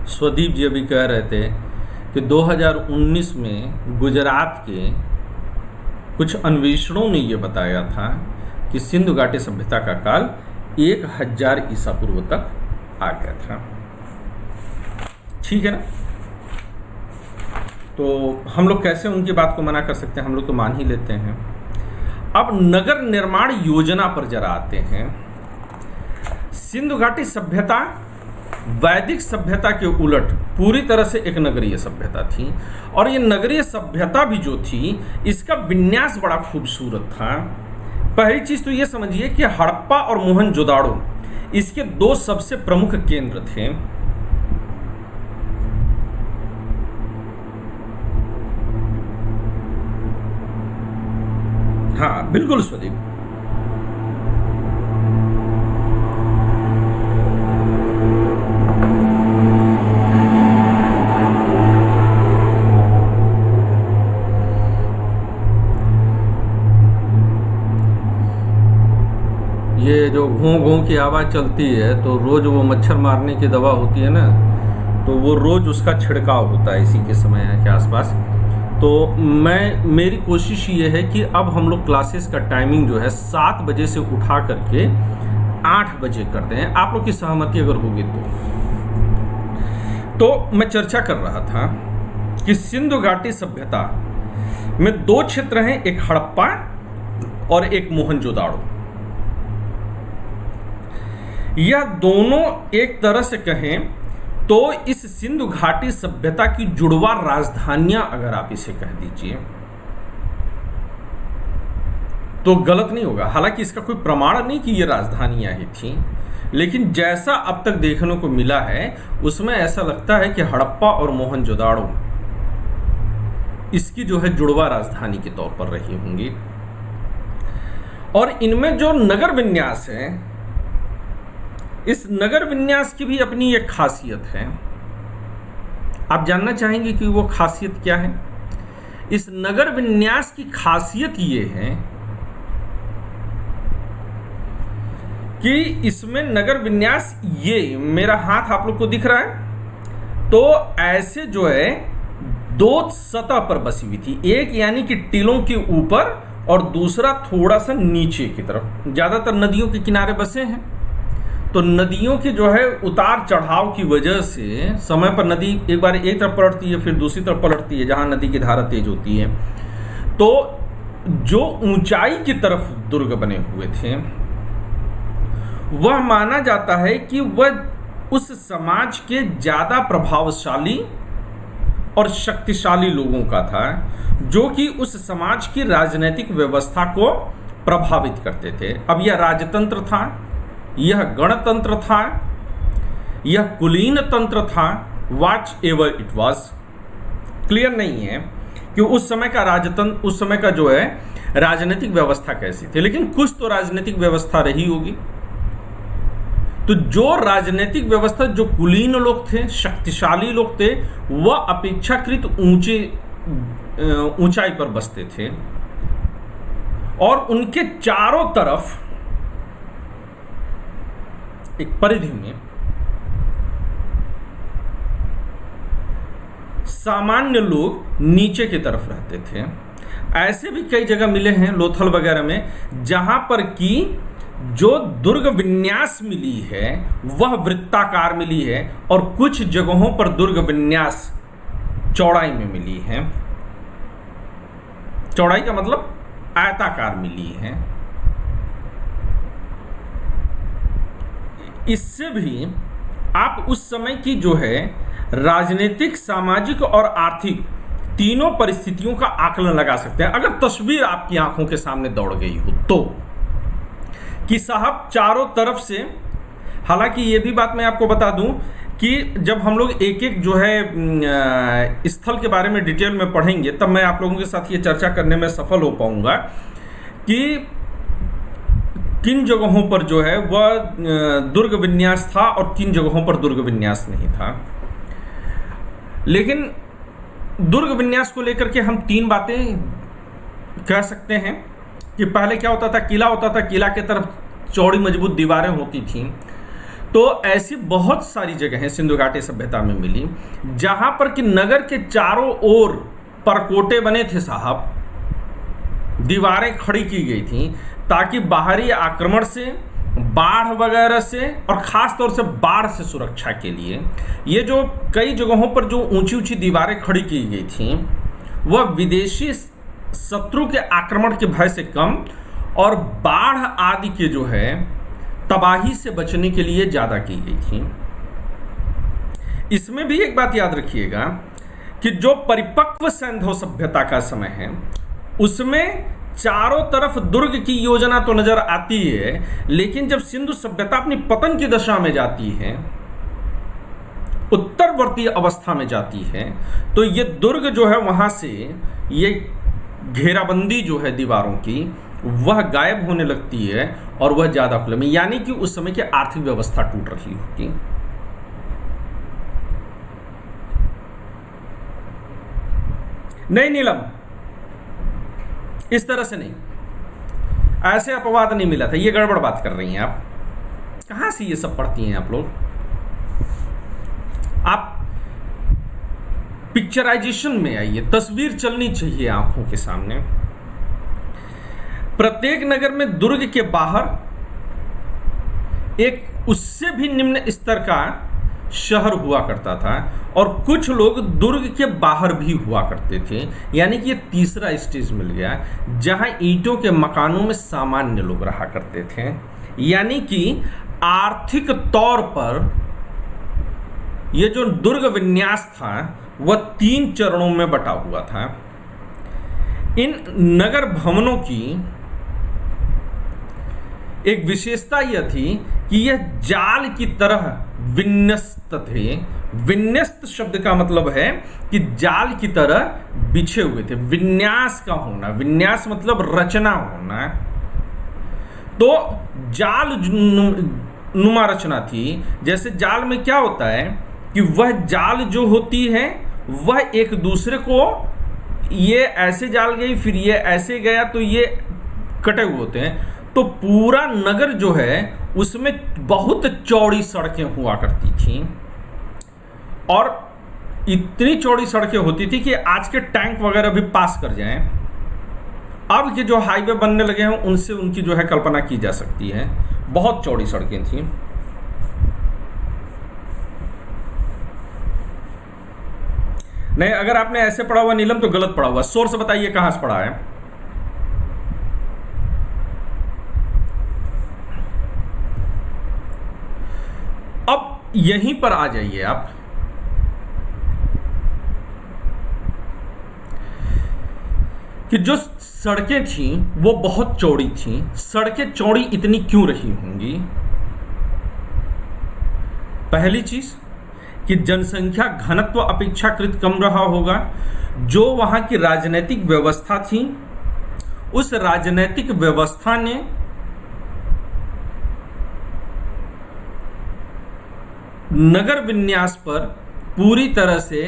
S1: स्वदीप जी अभी कह रहे थे कि 2019 में गुजरात के कुछ अन्वेषणों ने ये बताया था कि सिंधु घाटी सभ्यता का काल 1000 ईसा पूर्व तक आ गया था। ठीक है ना? तो हम लोग कैसे उनकी बात को मना कर सकते हैं? हम लोग तो मान ही लेते हैं। अब नगर निर्माण योजना पर जरा आते हैं। सिंधु घाटी सभ्यता वैदिक सभ्यता के उलट पूरी तरह से एक नगरीय सभ्यता थी, और ये नगरीय सभ्यता भी जो थी, इसका विन्यास बड़ा खूबसूरत था। पहली चीज तो ये समझिए कि हड़प्पा और मोहनजोदाड़ो इसके 2 सबसे प्रमुख केंद्र थे। हाँ बिल्कुल स्वदीप। ये जो घों घों की आवाज़ चलती है, तो रोज़ वो मच्छर मारने की दवा होती है ना, तो वो रोज़ उसका छिड़काव होता है इसी के समय के आसपास। तो मेरी कोशिश ये है कि अब हम लोग क्लासेस का टाइमिंग जो है 7 बजे से उठा करके 8 बजे करते हैं। आप लोग की सहमति अगर होगी तो मैं चर्चा कर रहा था कि सिंधु घाटी सभ्यता में 2 क्षेत्र हैं, एक हड़प्पा और एक मोहनजोदाड़ो। यह दोनों एक तरह से कहें तो इस सिंधु घाटी सभ्यता की जुड़वा राजधानियां, अगर आप इसे कह दीजिए तो गलत नहीं होगा। हालांकि इसका कोई प्रमाण नहीं कि ये राजधानियां ही थीं, लेकिन जैसा अब तक देखने को मिला है उसमें ऐसा लगता है कि हड़प्पा और मोहनजोदाड़ो इसकी जो है जुड़वा राजधानी के तौर पर रही होंगी। और इनमें जो नगर विन्यास है, इस नगर विन्यास की भी अपनी एक खासियत है। आप जानना चाहेंगे कि वो खासियत क्या है? इस नगर विन्यास की खासियत ये है कि इसमें नगर विन्यास, ये मेरा हाथ आप लोग को दिख रहा है, तो ऐसे जो है दो सतह पर बसी हुई थी, एक यानी कि टीलों के ऊपर और दूसरा थोड़ा सा नीचे की तरफ। ज्यादातर नदियों के किनारे बसे हैं, तो नदियों के जो है उतार चढ़ाव की वजह से समय पर नदी एक बार एक तरफ पलटती है, फिर दूसरी तरफ पलटती है जहां नदी की धारा तेज होती है। तो जो ऊंचाई की तरफ दुर्ग बने हुए थे, वह माना जाता है कि वह उस समाज के ज्यादा प्रभावशाली और शक्तिशाली लोगों का था, जो कि उस समाज की राजनीतिक व्यवस्था को प्रभावित करते थे। अब यह राजतंत्र था, यह गणतंत्र था, यह कुलीन तंत्र था, what ever it was, clear नहीं है कि उस समय का राजतंत्र, उस समय का जो है राजनीतिक व्यवस्था कैसी थी, लेकिन कुछ तो राजनीतिक व्यवस्था रही होगी। तो जो राजनीतिक व्यवस्था, जो कुलीन लोग थे, शक्तिशाली लोग थे, वह अपेक्षाकृत ऊंचाई पर बसते थे और उनके चारों तरफ एक परिधि में सामान्य लोग नीचे की तरफ रहते थे। ऐसे भी कई जगह मिले हैं लोथल वगैरह में, जहां पर कि जो दुर्ग विन्यास मिली है वह वृत्ताकार मिली है और कुछ जगहों पर दुर्ग विन्यास चौड़ाई में मिली है। चौड़ाई का मतलब आयताकार मिली है। इससे भी आप उस समय की जो है राजनीतिक, सामाजिक और आर्थिक तीनों परिस्थितियों का आकलन लगा सकते हैं, अगर तस्वीर आपकी आंखों के सामने दौड़ गई हो तो, कि साहब चारों तरफ से। हालांकि ये भी बात मैं आपको बता दूं कि जब हम लोग एक एक जो है स्थल के बारे में डिटेल में पढ़ेंगे, तब मैं आप लोगों के साथ ये चर्चा करने में सफल हो पाऊंगा कि किन जगहों पर जो है वह दुर्ग विन्यास था और किन जगहों पर दुर्ग विन्यास नहीं था। लेकिन दुर्ग विन्यास को लेकर के हम तीन बातें कह सकते हैं कि पहले क्या होता था, किला होता था, किला के तरफ चौड़ी मजबूत दीवारें होती थीं। तो ऐसी बहुत सारी जगहें सिंधु घाटी सभ्यता में मिली जहां पर कि नगर के चारों ओर परकोटे बने थे साहब, दीवारें खड़ी की गई थी ताकि बाहरी आक्रमण से, बाढ़ वगैरह से और खास तौर से बाढ़ से सुरक्षा के लिए ये जो कई जगहों पर जो ऊंची ऊंची दीवारें खड़ी की गई थी वह विदेशी शत्रु के आक्रमण के भय से कम और बाढ़ आदि के जो है तबाही से बचने के लिए ज्यादा की गई थी। इसमें भी एक बात याद रखिएगा कि जो परिपक्व सिंधु सभ्यता का समय है उसमें चारों तरफ दुर्ग की योजना तो नजर आती है, लेकिन जब सिंधु सभ्यता अपनी पतन की दशा में जाती है, उत्तरवर्ती अवस्था में जाती है, तो ये दुर्ग जो है वहां से ये घेराबंदी जो है दीवारों की वह गायब होने लगती है और वह ज्यादा खुले में, यानी कि उस समय की आर्थिक व्यवस्था टूट रही होगी। नहीं नीलम, इस तरह से नहीं, ऐसे अपवाद नहीं मिला था, ये गड़बड़ बात कर रही हैं आप। कहां से ये सब पढ़ती हैं आप लोग? आप पिक्चराइजेशन में आइए, तस्वीर चलनी चाहिए आंखों के सामने। प्रत्येक नगर में दुर्ग के बाहर एक उससे भी निम्न स्तर का शहर हुआ करता था और कुछ लोग दुर्ग के बाहर भी हुआ करते थे, यानी कि ये तीसरा स्टेज मिल गया जहां ईंटों के मकानों में सामान्य लोग रहा करते थे। यानी कि आर्थिक तौर पर ये जो दुर्ग विन्यास था वह 3 चरणों में बटा हुआ था। इन नगर भवनों की एक विशेषता यह थी कि यह जाल की तरह विन्यस्त थे। विन्यस्त शब्द का मतलब है कि जाल की तरह बिछे हुए थे। विन्यास का होना, विन्यास मतलब रचना होना। तो जाल नुमा रचना थी। जैसे जाल में क्या होता है कि वह जाल जो होती है वह एक दूसरे को, ये ऐसे जाल गई फिर ये ऐसे गया तो ये कटे हुए होते हैं। तो पूरा नगर जो है उसमें बहुत चौड़ी सड़कें हुआ करती थीं और इतनी चौड़ी सड़कें होती थी कि आज के टैंक वगैरह भी पास कर जाएं। अब के जो हाईवे बनने लगे हैं उनसे उनकी जो है कल्पना की जा सकती है। बहुत चौड़ी सड़कें थीं। नहीं, अगर आपने ऐसे पढ़ा हुआ नीलम तो गलत पढ़ा हुआ। सोर्स बताइए कहां से पढ़ा है। अब यहीं पर आ जाइए आप। कि जो सड़कें थीं वो बहुत चौड़ी थीं। सड़कें चौड़ी इतनी क्यों रही होंगी? पहली चीज कि जनसंख्या घनत्व अपेक्षाकृत कम रहा होगा। जो वहां की राजनीतिक व्यवस्था थी, उस राजनीतिक व्यवस्था ने नगर विन्यास पर पूरी तरह से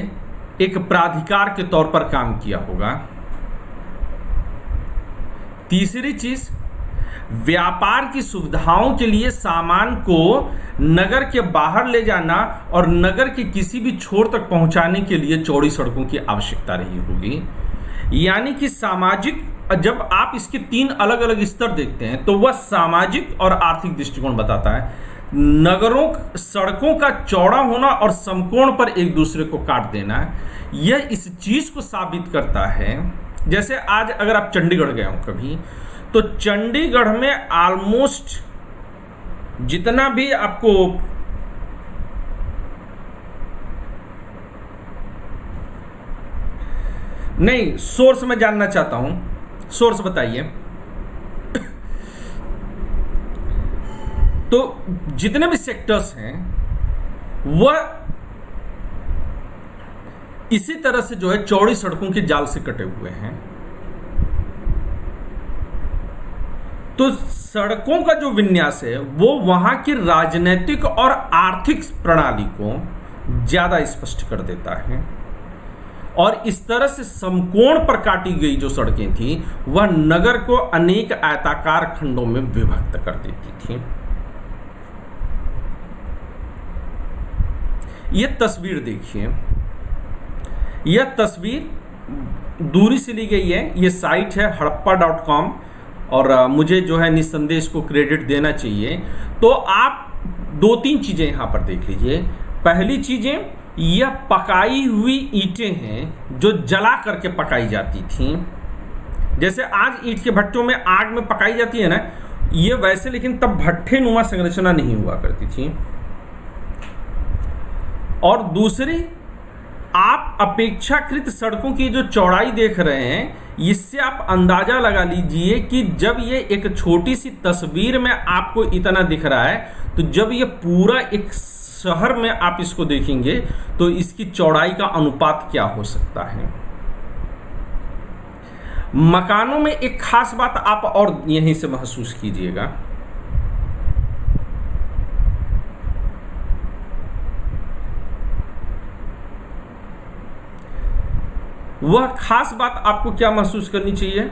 S1: एक प्राधिकार के तौर पर काम किया होगा। तीसरी चीज, व्यापार की सुविधाओं के लिए सामान को नगर के बाहर ले जाना और नगर के किसी भी छोर तक पहुंचाने के लिए चौड़ी सड़कों की आवश्यकता रही होगी। यानी कि सामाजिक, जब आप इसके 3 अलग अलग स्तर देखते हैं तो वह सामाजिक और आर्थिक दृष्टिकोण बताता है। नगरों, सड़कों का चौड़ा होना और समकोण पर एक दूसरे को काट देना, यह इस चीज को साबित करता है। जैसे आज अगर आप चंडीगढ़ गए हो कभी, तो चंडीगढ़ में ऑलमोस्ट जितना भी आपको नहीं, सोर्स में जानना चाहता हूं, सोर्स बताइए। तो जितने भी सेक्टर्स हैं वह इसी तरह से जो है चौड़ी सड़कों के जाल से कटे हुए हैं। तो सड़कों का जो विन्यास है वो वहां की राजनीतिक और आर्थिक प्रणाली को ज्यादा स्पष्ट कर देता है। और इस तरह से समकोण पर काटी गई जो सड़कें थी वह नगर को अनेक आयताकार खंडों में विभक्त कर देती थी। यह तस्वीर देखिए, यह तस्वीर दूरी से ली गई है। यह साइट है हड़प्पा.com और मुझे जो है निस्संदेह इसको क्रेडिट देना चाहिए। तो आप 2-3 चीजें यहां पर देख लीजिए। पहली चीजें, यह पकाई हुई ईंटें हैं जो जला करके पकाई जाती थीं। जैसे आज ईंट के भट्टों में आग में पकाई जाती है ना, ये वैसे, लेकिन तब भट्ठे नुमा संरचना नहीं हुआ करती थी। और दूसरी, आप अपेक्षाकृत सड़कों की जो चौड़ाई देख रहे हैं, इससे आप अंदाजा लगा लीजिए कि जब ये एक छोटी सी तस्वीर में आपको इतना दिख रहा है, तो जब ये पूरा एक शहर में आप इसको देखेंगे तो इसकी चौड़ाई का अनुपात क्या हो सकता है। मकानों में एक खास बात आप और यहीं से महसूस कीजिएगा। वह खास बात आपको क्या महसूस करनी चाहिए?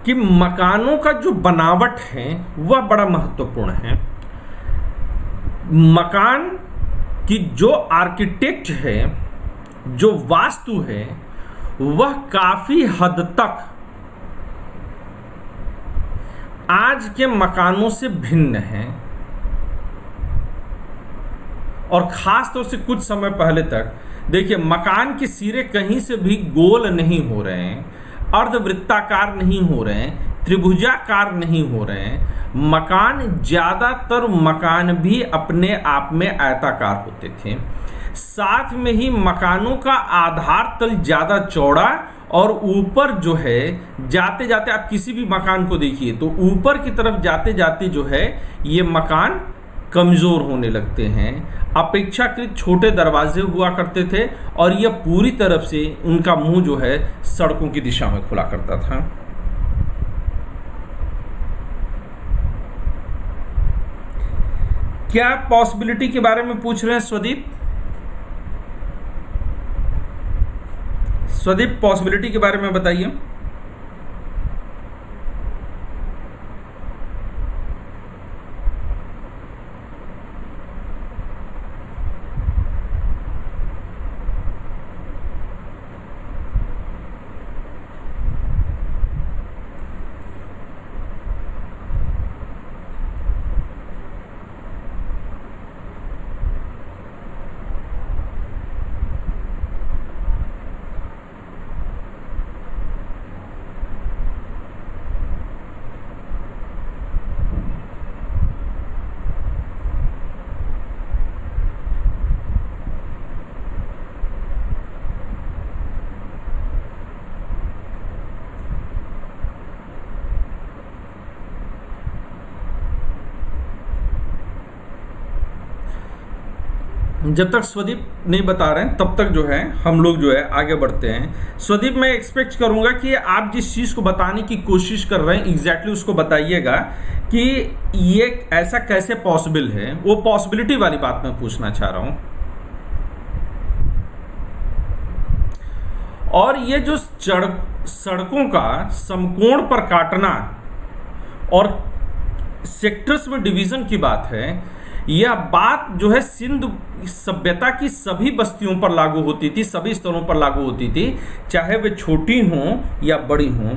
S1: कि मकानों का जो बनावट है वह बड़ा महत्वपूर्ण है। मकान कि जो आर्किटेक्ट है, जो वास्तु है, वह काफी हद तक आज के मकानों से भिन्न हैं, और ख़ास तौर से कुछ समय पहले तक देखिए मकान के सिरे कहीं से भी गोल नहीं हो रहे हैं, अर्धवृत्ताकार नहीं हो रहे हैं, त्रिभुजाकार नहीं हो रहे हैं। मकान, ज़्यादातर मकान भी अपने आप में आयताकार होते थे। साथ में ही मकानों का आधार तल ज़्यादा चौड़ा, और ऊपर जो है जाते जाते आप किसी भी मकान को देखिए तो ऊपर की तरफ जाते जाते जो है ये मकान कमज़ोर होने लगते हैं। अपेक्षाकृत छोटे दरवाजे हुआ करते थे, और यह पूरी तरफ से उनका मुंह जो है सड़कों की दिशा में खुला करता था। क्या पॉसिबिलिटी के बारे में पूछ रहे हैं स्वदीप? स्वदीप, पॉसिबिलिटी के बारे में बताइए। जब तक स्वदीप नहीं बता रहे हैं तब तक जो है हम लोग जो है आगे बढ़ते हैं। स्वदीप, मैं एक्सपेक्ट करूंगा कि आप जिस चीज़ को बताने की कोशिश कर रहे हैं एग्जैक्टली उसको बताइएगा कि ये ऐसा कैसे पॉसिबल है। वो पॉसिबिलिटी वाली बात मैं पूछना चाह रहा हूं। और ये जो सड़कों का समकोण पर काटना और सेक्टर्स में डिवीजन की बात है, यह बात जो है सिंधु सभ्यता की सभी बस्तियों पर लागू होती थी, सभी स्तरों पर लागू होती थी, चाहे वे छोटी हों या बड़ी हों।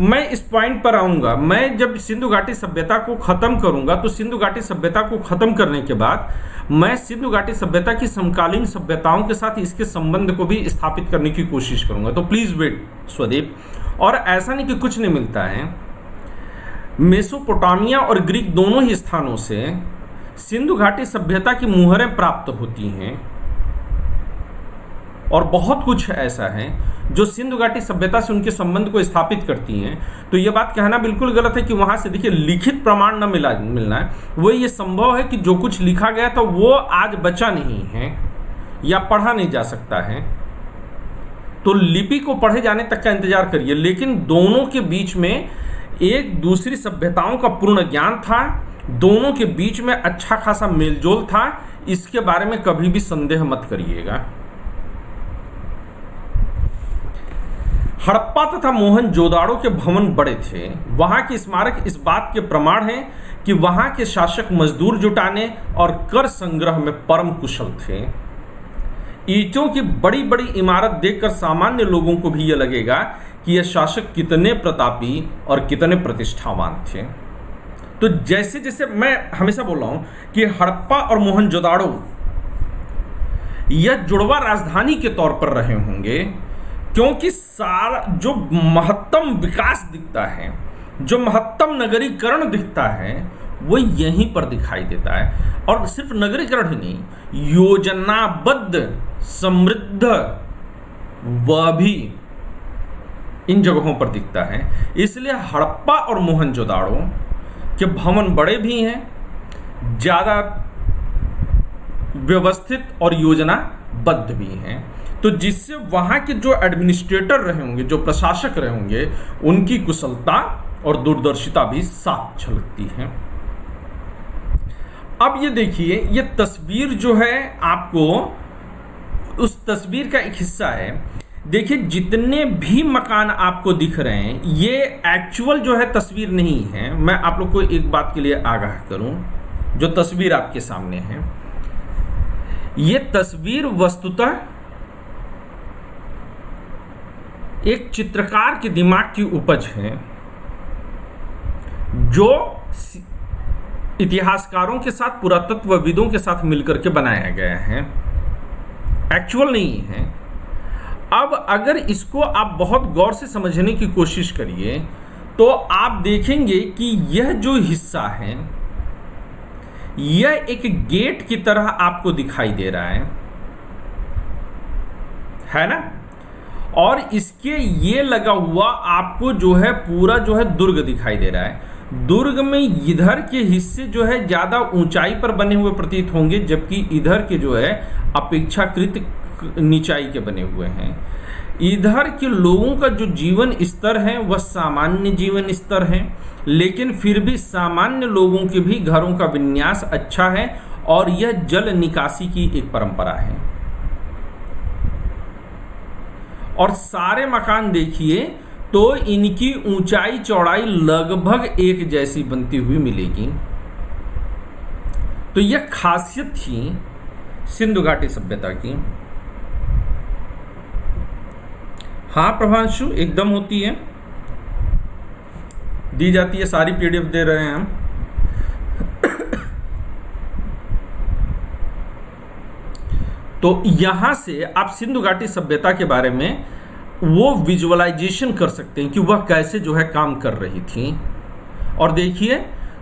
S1: मैं इस पॉइंट पर आऊंगा। मैं जब सिंधु घाटी सभ्यता को खत्म करूंगा तो सिंधु घाटी सभ्यता को खत्म करने के बाद मैं सिंधु घाटी सभ्यता की समकालीन सभ्यताओं के साथ इसके संबंध को भी स्थापित करने की कोशिश करूंगा। तो प्लीज वेट स्वदीप। और ऐसा नहीं कि कुछ नहीं मिलता है, मेसोपोटामिया और ग्रीक दोनों ही स्थानों से सिंधु घाटी सभ्यता की मुहरें प्राप्त होती हैं, और बहुत कुछ ऐसा है जो सिंधु घाटी सभ्यता से उनके संबंध को स्थापित करती हैं। तो ये बात कहना बिल्कुल गलत है कि वहाँ से देखिए लिखित प्रमाण न मिलना है। वो ये संभव है कि जो कुछ लिखा गया था वो आज बचा नहीं है या पढ़ा नहीं जा सकता है, तो लिपि को पढ़े जाने तक का इंतजार करिए। लेकिन दोनों के बीच में एक दूसरी सभ्यताओं का पूर्ण ज्ञान था, दोनों के बीच में अच्छा खासा मेलजोल था, इसके बारे में कभी भी संदेह मत करिएगा। हड़प्पा तथा मोहनजोदाड़ो के भवन बड़े थे। वहाँ के स्मारक इस बात के प्रमाण हैं कि वहाँ के शासक मजदूर जुटाने और कर संग्रह में परम कुशल थे। ईंटों की बड़ी बड़ी इमारत देखकर सामान्य लोगों को भी यह लगेगा कि यह शासक कितने प्रतापी और कितने प्रतिष्ठावान थे। तो जैसे जैसे मैं हमेशा बोल रहा हूँ कि हड़प्पा और मोहनजोदाड़ो यह जुड़वा राजधानी के तौर पर रहे होंगे, क्योंकि सारा जो महत्तम विकास दिखता है, जो महत्तम नगरीकरण दिखता है, वो यहीं पर दिखाई देता है। और सिर्फ नगरीकरण ही नहीं, योजनाबद्ध समृद्ध वह भी इन जगहों पर दिखता है। इसलिए हड़प्पा और मोहनजोदाड़ो के भवन बड़े भी हैं, ज़्यादा व्यवस्थित और योजनाबद्ध भी हैं। तो जिससे वहाँ के जो एडमिनिस्ट्रेटर रहे होंगे, जो प्रशासक रहे होंगे, उनकी कुशलता और दूरदर्शिता भी साफ झलकती है। अब ये देखिए, ये तस्वीर जो है आपको उस तस्वीर का एक हिस्सा है देखिए जितने भी मकान आपको दिख रहे हैं ये एक्चुअल जो है तस्वीर नहीं है। मैं आप लोग को एक बात के लिए आगाह करूं, जो तस्वीर आपके सामने है ये तस्वीर वस्तुतः एक चित्रकार के दिमाग की उपज है, जो इतिहासकारों के साथ, पुरातत्वविदों के साथ मिलकर के बनाया गया है, एक्चुअल नहीं है। अब अगर इसको आप बहुत गौर से समझने की कोशिश करिए तो आप देखेंगे कि यह जो हिस्सा है यह एक गेट की तरह आपको दिखाई दे रहा है ना। और इसके ये लगा हुआ आपको जो है पूरा जो है दुर्ग दिखाई दे रहा है। दुर्ग में इधर के हिस्से जो है ज्यादा ऊंचाई पर बने हुए प्रतीत होंगे, जबकि इधर के जो है अपेक्षाकृत नीचाई के बने हुए हैं। इधर के लोगों का जो जीवन स्तर है वह सामान्य जीवन स्तर है, लेकिन फिर भी सामान्य लोगों के भी घरों का विन्यास अच्छा है और यह जल निकासी की एक परंपरा है। और सारे मकान देखिए तो इनकी ऊंचाई चौड़ाई लगभग एक जैसी बनती हुई मिलेगी। तो यह खासियत थी सिंधु घाटी सभ्यता की। हाँ प्रभांशु, एकदम होती है, दी जाती है, सारी पीडीएफ दे रहे हैं हम। तो यहां से आप सिंधु घाटी सभ्यता के बारे में वो विजुअलाइजेशन कर सकते हैं कि वह कैसे जो है काम कर रही थी। और देखिए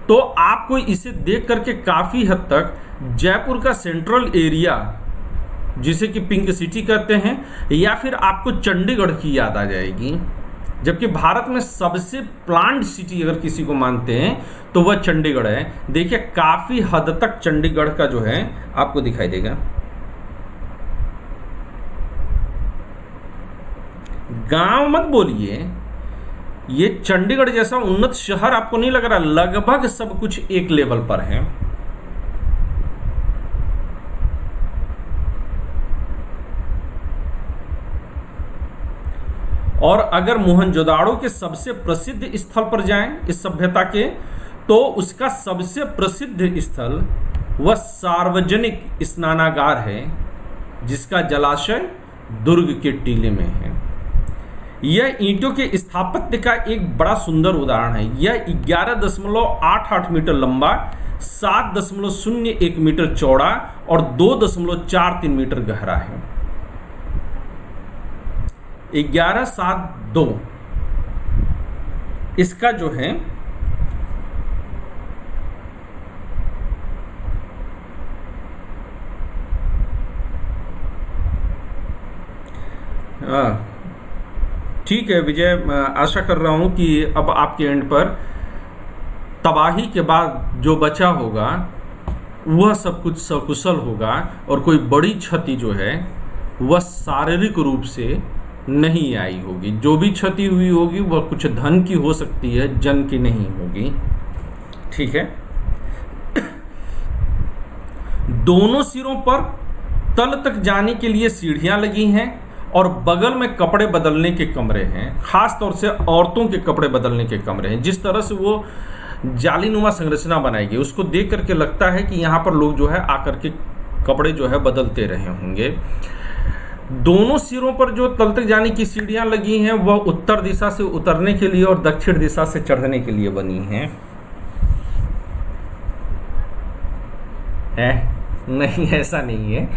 S1: तो आपको इसे देख करके काफी हद तक जयपुर का सेंट्रल एरिया, जिसे कि पिंक सिटी कहते हैं, या फिर आपको चंडीगढ़ की याद आ जाएगी। जबकि भारत में सबसे प्लान्ड सिटी अगर किसी को मानते हैं तो वह चंडीगढ़ है। देखिए काफी हद तक चंडीगढ़ का जो है आपको दिखाई देगा। गांव मत बोलिए, ये चंडीगढ़ जैसा उन्नत शहर आपको नहीं लग रहा? लगभग सब कुछ एक लेवल पर है। और अगर मोहनजोदाड़ो के सबसे प्रसिद्ध स्थल पर जाएं इस सभ्यता के, तो उसका सबसे प्रसिद्ध स्थल वह सार्वजनिक स्नानागार है, जिसका जलाशय दुर्ग के टीले में है। यह ईंटों के स्थापत्य का एक बड़ा सुंदर उदाहरण है। यह 11.88 मीटर लंबा, 7.01 मीटर चौड़ा और 2.43 मीटर गहरा है। 1172 इसका जो है ठीक है विजय, आशा कर रहा हूं कि अब आपके एंड पर तबाही के बाद जो बचा होगा वह सब कुछ सकुशल होगा और कोई बड़ी क्षति जो है वह शारीरिक रूप से नहीं आई होगी। जो भी क्षति हुई होगी वह कुछ धन की हो सकती है, जन की नहीं होगी। ठीक है। दोनों सिरों पर तल तक जाने के लिए सीढ़ियां लगी हैं और बगल में कपड़े बदलने के कमरे हैं, खास तौर से औरतों के कपड़े बदलने के कमरे हैं। जिस तरह से वो जालीनुमा संरचना बनाई गई उसको देख करके लगता है कि यहाँ पर लोग जो है आकर के कपड़े जो है बदलते रहे होंगे। दोनों सिरों पर जो तल तक जाने की सीढ़ियां लगी हैं वह उत्तर दिशा से उतरने के लिए और दक्षिण दिशा से चढ़ने के लिए बनी हैं। नहीं, ऐसा नहीं है।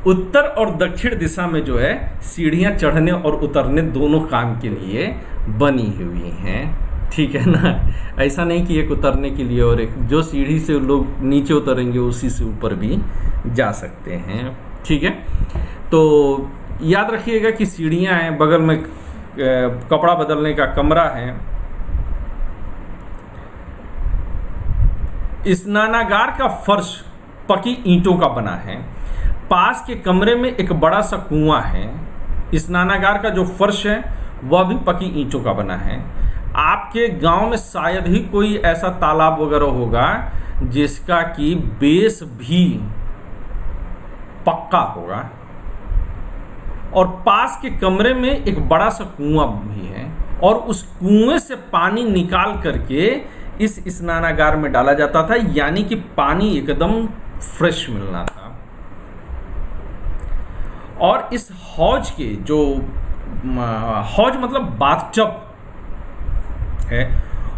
S1: उत्तर और दक्षिण दिशा में जो है सीढ़ियां चढ़ने और उतरने दोनों काम के लिए बनी हुई हैं। ठीक है ना? ऐसा नहीं कि एक उतरने के लिए और एक, जो सीढ़ी से लोग नीचे उतरेंगे उसी से ऊपर भी जा सकते हैं। ठीक है, तो याद रखिएगा कि सीढ़ियां हैं, बगल में कपड़ा बदलने का कमरा है। स्नानागार का फर्श पकी ईंटों का बना है। पास के कमरे में एक बड़ा सा कुआं है। स्नानागार का जो फर्श है वह भी पकी ईंटों का बना है। आपके गांव में शायद ही कोई ऐसा तालाब वगैरह होगा जिसका कि बेस भी पक्का होगा। और पास के कमरे में एक बड़ा सा कुआं भी है, और उस कुएं से पानी निकाल करके इस स्नानागार में डाला जाता था, यानी कि पानी एकदम फ्रेश मिलना था। और इस हौज के जो हौज मतलब बाथटब है,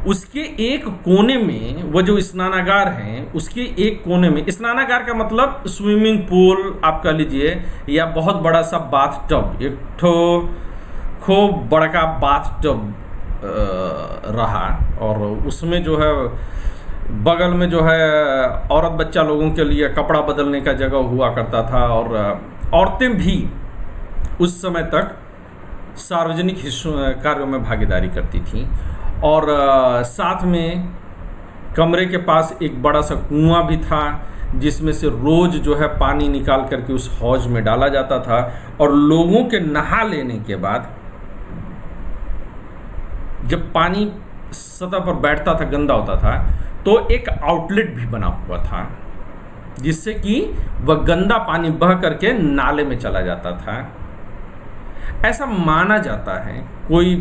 S1: उसके एक कोने में वो जो स्नानागार है, उसके एक कोने में, स्नानागार का मतलब स्विमिंग पूल आप कह लीजिए, या बहुत बड़ा सा बाथटब, एक ठो खूब बड़ा बाथटब रहा, और उसमें जो है बगल में जो है औरत बच्चा लोगों के लिए कपड़ा बदलने का जगह हुआ करता था, और औरतें भी उस समय तक सार्वजनिक कार्यों में भागीदारी करती थीं। और साथ में कमरे के पास एक बड़ा सा कुआं भी था, जिसमें से रोज जो है पानी निकाल करके उस हौज में डाला जाता था। और लोगों के नहा लेने के बाद जब पानी सतह पर बैठता था, गंदा होता था, तो एक आउटलेट भी बना हुआ था, जिससे कि वह गंदा पानी बह करके नाले में चला जाता था। ऐसा माना जाता है, कोई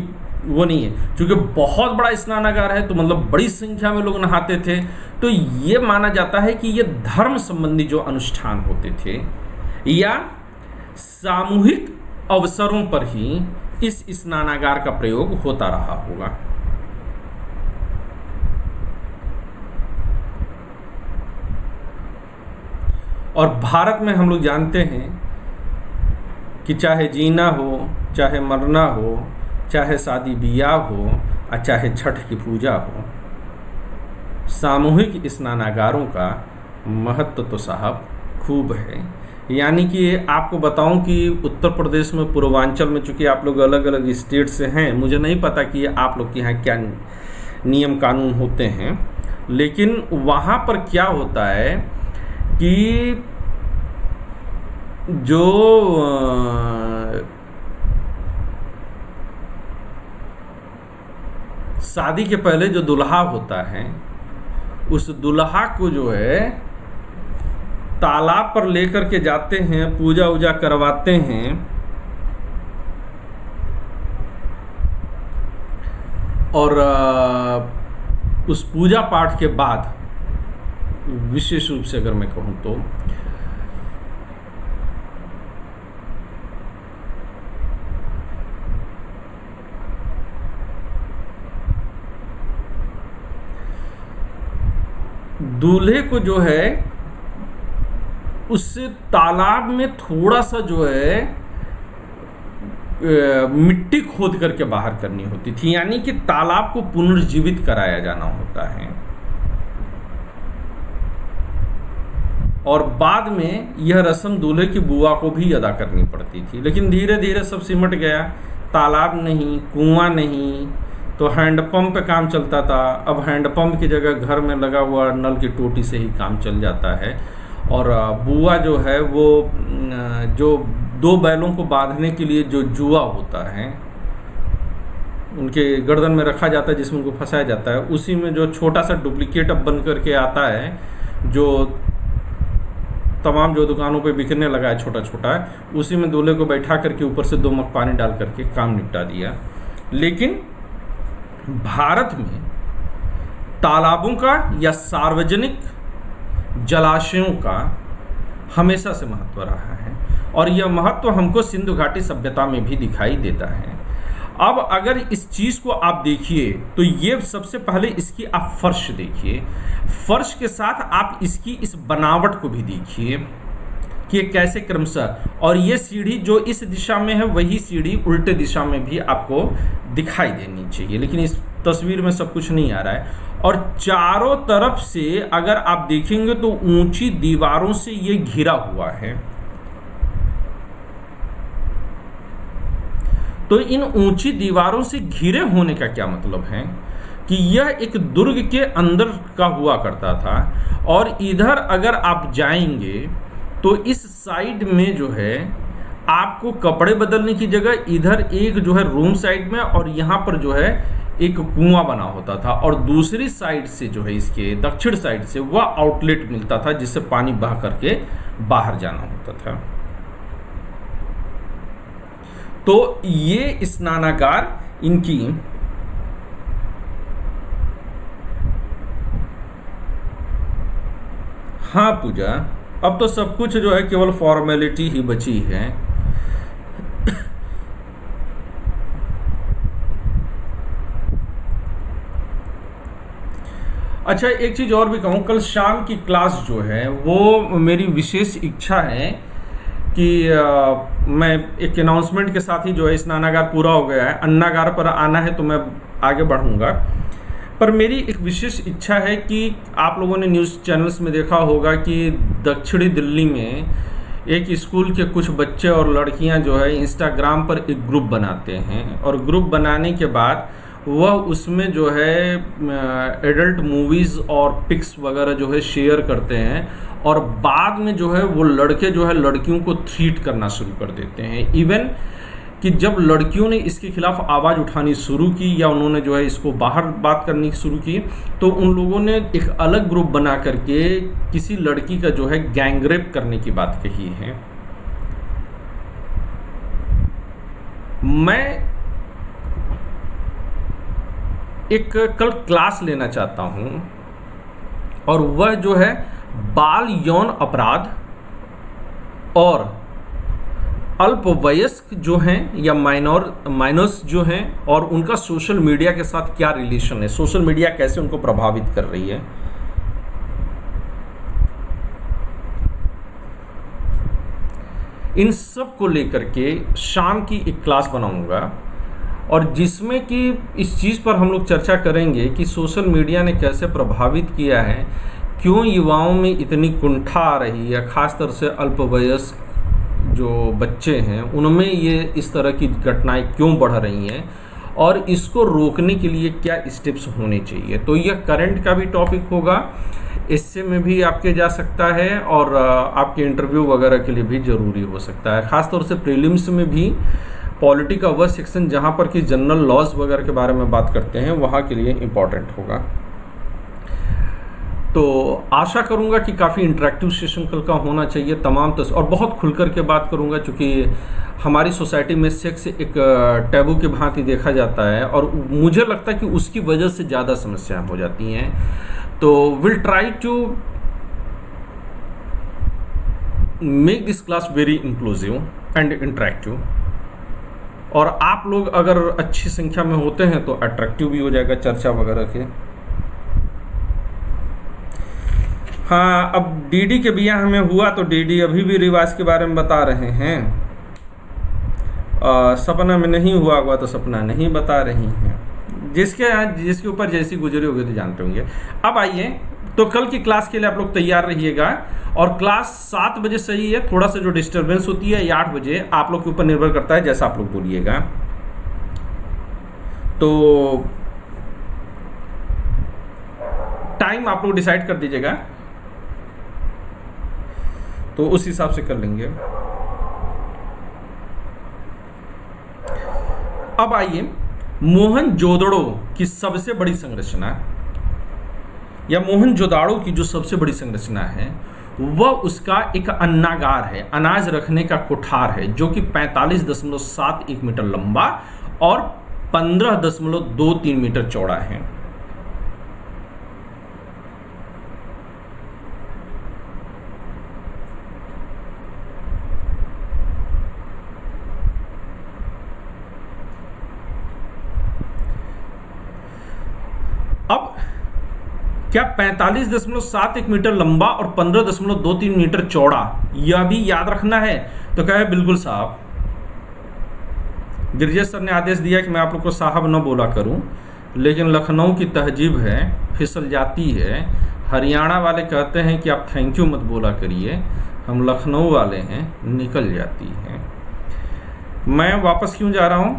S1: वो नहीं है, क्योंकि बहुत बड़ा स्नानागार है तो मतलब बड़ी संख्या में लोग नहाते थे, तो ये माना जाता है कि ये धर्म संबंधी जो अनुष्ठान होते थे या सामूहिक अवसरों पर ही इस स्नानागार का प्रयोग होता रहा होगा। और भारत में हम लोग जानते हैं कि चाहे जीना हो, चाहे मरना हो, चाहे शादी ब्याह हो, और चाहे छठ की पूजा हो, सामूहिक स्नानागारों का महत्व तो साहब खूब है। यानी कि आपको बताऊं कि उत्तर प्रदेश में, पूर्वांचल में, चूँकि आप लोग अलग अलग स्टेट से हैं, मुझे नहीं पता कि आप लोग के यहाँ क्या नियम कानून होते हैं, लेकिन वहाँ पर क्या होता है कि जो शादी के पहले जो दुल्हा होता है, उस दुल्हा को जो है तालाब पर लेकर के जाते हैं, पूजा वूजा करवाते हैं, और उस पूजा पाठ के बाद विशेष रूप से अगर मैं कहूँ तो दूल्हे को जो है उस तालाब में थोड़ा सा जो है मिट्टी खोद करके बाहर करनी होती थी, यानी कि तालाब को पुनर्जीवित कराया जाना होता है। और बाद में यह रस्म दूल्हे की बुआ को भी अदा करनी पड़ती थी, लेकिन धीरे धीरे सब सिमट गया। तालाब नहीं, कुआं नहीं, तो हैंडपंप पे काम चलता था। अब हैंडपंप की जगह घर में लगा हुआ नल की टोटी से ही काम चल जाता है। और बुआ जो है वो जो दो बैलों को बांधने के लिए जो जुआ होता है उनके गर्दन में रखा जाता है, जिसमें उनको फंसाया जाता है, उसी में जो छोटा सा डुप्लीकेट अब बन करके आता है, जो तमाम जो दुकानों पे बिकने लगा है छोटा छोटा, उसी में दूल्हे को बैठा करके ऊपर से 2 मग पानी डाल करके काम निपटा दिया। लेकिन भारत में तालाबों का या सार्वजनिक जलाशयों का हमेशा से महत्व रहा है, और यह महत्व हमको सिंधु घाटी सभ्यता में भी दिखाई देता है। अब अगर इस चीज़ को आप देखिए तो ये सबसे पहले इसकी आप फर्श देखिए, फर्श के साथ आप इसकी इस बनावट को भी देखिए कि ये कैसे क्रमशः, और ये सीढ़ी जो इस दिशा में है वही सीढ़ी उल्टे दिशा में भी आपको दिखाई देनी चाहिए, लेकिन इस तस्वीर में सब कुछ नहीं आ रहा है। और चारों तरफ से अगर आप देखेंगे तो ऊंची दीवारों से ये घिरा हुआ है। तो इन ऊंची दीवारों से घिरे होने का क्या मतलब है कि यह एक दुर्ग के अंदर का हुआ करता था। और इधर अगर आप जाएंगे तो इस साइड में जो है आपको कपड़े बदलने की जगह इधर एक जो है रूम साइड में, और यहाँ पर जो है एक कुआं बना होता था, और दूसरी साइड से जो है इसके दक्षिण साइड से वह आउटलेट मिलता था जिससे पानी बह करके बाहर जाना होता था। तो ये स्नानागार इनकी हाँ पूजा, अब तो सब कुछ जो है केवल फॉर्मेलिटी ही बची है। अच्छा, एक चीज़ और भी कहूँ, कल शाम की क्लास जो है वो मेरी विशेष इच्छा है कि मैं एक अनाउंसमेंट के साथ ही जो है स्नानागार पूरा हो गया है, अन्नागार पर आना है तो मैं आगे बढ़ूंगा। पर मेरी एक विशेष इच्छा है कि आप लोगों ने न्यूज़ चैनल्स में देखा होगा कि दक्षिणी दिल्ली में एक स्कूल के कुछ बच्चे और लड़कियां जो है इंस्टाग्राम पर एक ग्रुप बनाते हैं, और ग्रुप बनाने के बाद वह उसमें जो है एडल्ट मूवीज़ और पिक्स वगैरह जो है शेयर करते हैं, और बाद में जो है वो लड़के जो है लड़कियों को थ्रीट करना शुरू कर देते हैं। इवन कि जब लड़कियों ने इसके खिलाफ आवाज़ उठानी शुरू की या उन्होंने जो है इसको बाहर बात करनी शुरू की, तो उन लोगों ने एक अलग ग्रुप बना करके किसी लड़की का जो है गैंगरेप करने की बात कही है। मैं एक कल क्लास लेना चाहता हूं, और वह जो है बाल यौन अपराध और अल्पवयस्क जो हैं या माइनर्स जो हैं, और उनका सोशल मीडिया के साथ क्या रिलेशन है, सोशल मीडिया कैसे उनको प्रभावित कर रही है। इन सब को लेकर के शाम की एक क्लास बनाऊंगा, और जिसमें कि इस चीज़ पर हम लोग चर्चा करेंगे कि सोशल मीडिया ने कैसे प्रभावित किया है, क्यों युवाओं में इतनी कुंठा आ रही है, ख़ासतौर से अल्पवयस्क जो बच्चे हैं उनमें ये इस तरह की घटनाएं क्यों बढ़ रही हैं, और इसको रोकने के लिए क्या स्टेप्स होने चाहिए। तो यह करंट का भी टॉपिक होगा, इससे में भी आपके जा सकता है, और आपके इंटरव्यू वगैरह के लिए भी ज़रूरी हो सकता है। ख़ासतौर से प्रीलिम्स में भी पॉलिटी का वह सेक्शन जहाँ पर कि जनरल लॉज वगैरह के बारे में बात करते हैं वहाँ के लिए इम्पॉर्टेंट होगा। तो आशा करूँगा कि काफ़ी इंटरेक्टिव सेशन कल का होना चाहिए, तमाम और बहुत खुलकर के बात करूँगा, क्योंकि हमारी सोसाइटी में सेक्स एक टैबू के भांति देखा जाता है, और मुझे लगता है कि उसकी वजह से ज़्यादा समस्याएं हो जाती हैं। तो will try to make this class very inclusive and interactive, और आप लोग अगर अच्छी संख्या में होते हैं तो अट्रैक्टिव भी हो जाएगा चर्चा वगैरह के। हाँ, अब डीडी के बिया हमें हुआ तो डीडी अभी भी रिवाज के बारे में बता रहे हैं, सपना में नहीं हुआ होगा तो सपना नहीं बता रही हैं। जिसके ऊपर जैसी गुजरी होगी तो जानते होंगे। अब आइए, तो कल की क्लास के लिए आप लोग तैयार रहिएगा, और क्लास 7 बजे सही है, थोड़ा सा जो डिस्टरबेंस होती है या 8 बजे आप लोग के ऊपर निर्भर करता है, जैसा आप लोग बोलिएगा। तो टाइम आप लोग डिसाइड कर दीजिएगा, तो उस हिसाब से कर लेंगे। अब आइए, मोहनजोदड़ो की सबसे बड़ी संरचना, या मोहनजोदाड़ो की जो सबसे बड़ी संरचना है वह उसका एक अन्नागार है, अनाज रखने का कोठार है, जो कि 45.71 मीटर लंबा और 15.23 मीटर चौड़ा है। अब क्या 45.71 मीटर लंबा और 15.23 मीटर चौड़ा, यह भी याद रखना है? तो क्या है, बिल्कुल साहब। गिरिजेश सर ने आदेश दिया कि मैं आप लोग को साहब न बोला करूं, लेकिन लखनऊ की तहजीब है, फिसल जाती है। हरियाणा वाले कहते हैं कि आप थैंक यू मत बोला करिए, हम लखनऊ वाले हैं, निकल जाती है। मैं वापस क्यों जा रहा हूं?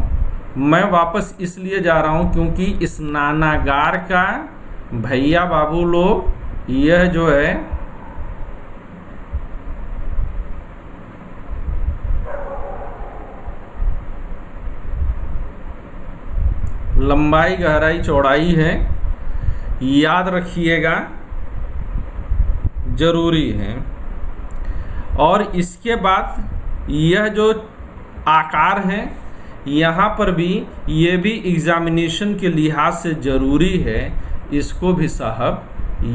S1: मैं वापस इसलिए जा रहा हूं क्योंकि स्नानागार का भैया बाबू लोग, यह जो है लंबाई गहराई चौड़ाई है, याद रखिएगा, जरूरी है। और इसके बाद यह जो आकार है यहाँ पर भी ये भी एग्जामिनेशन के लिहाज से ज़रूरी है, इसको भी साहब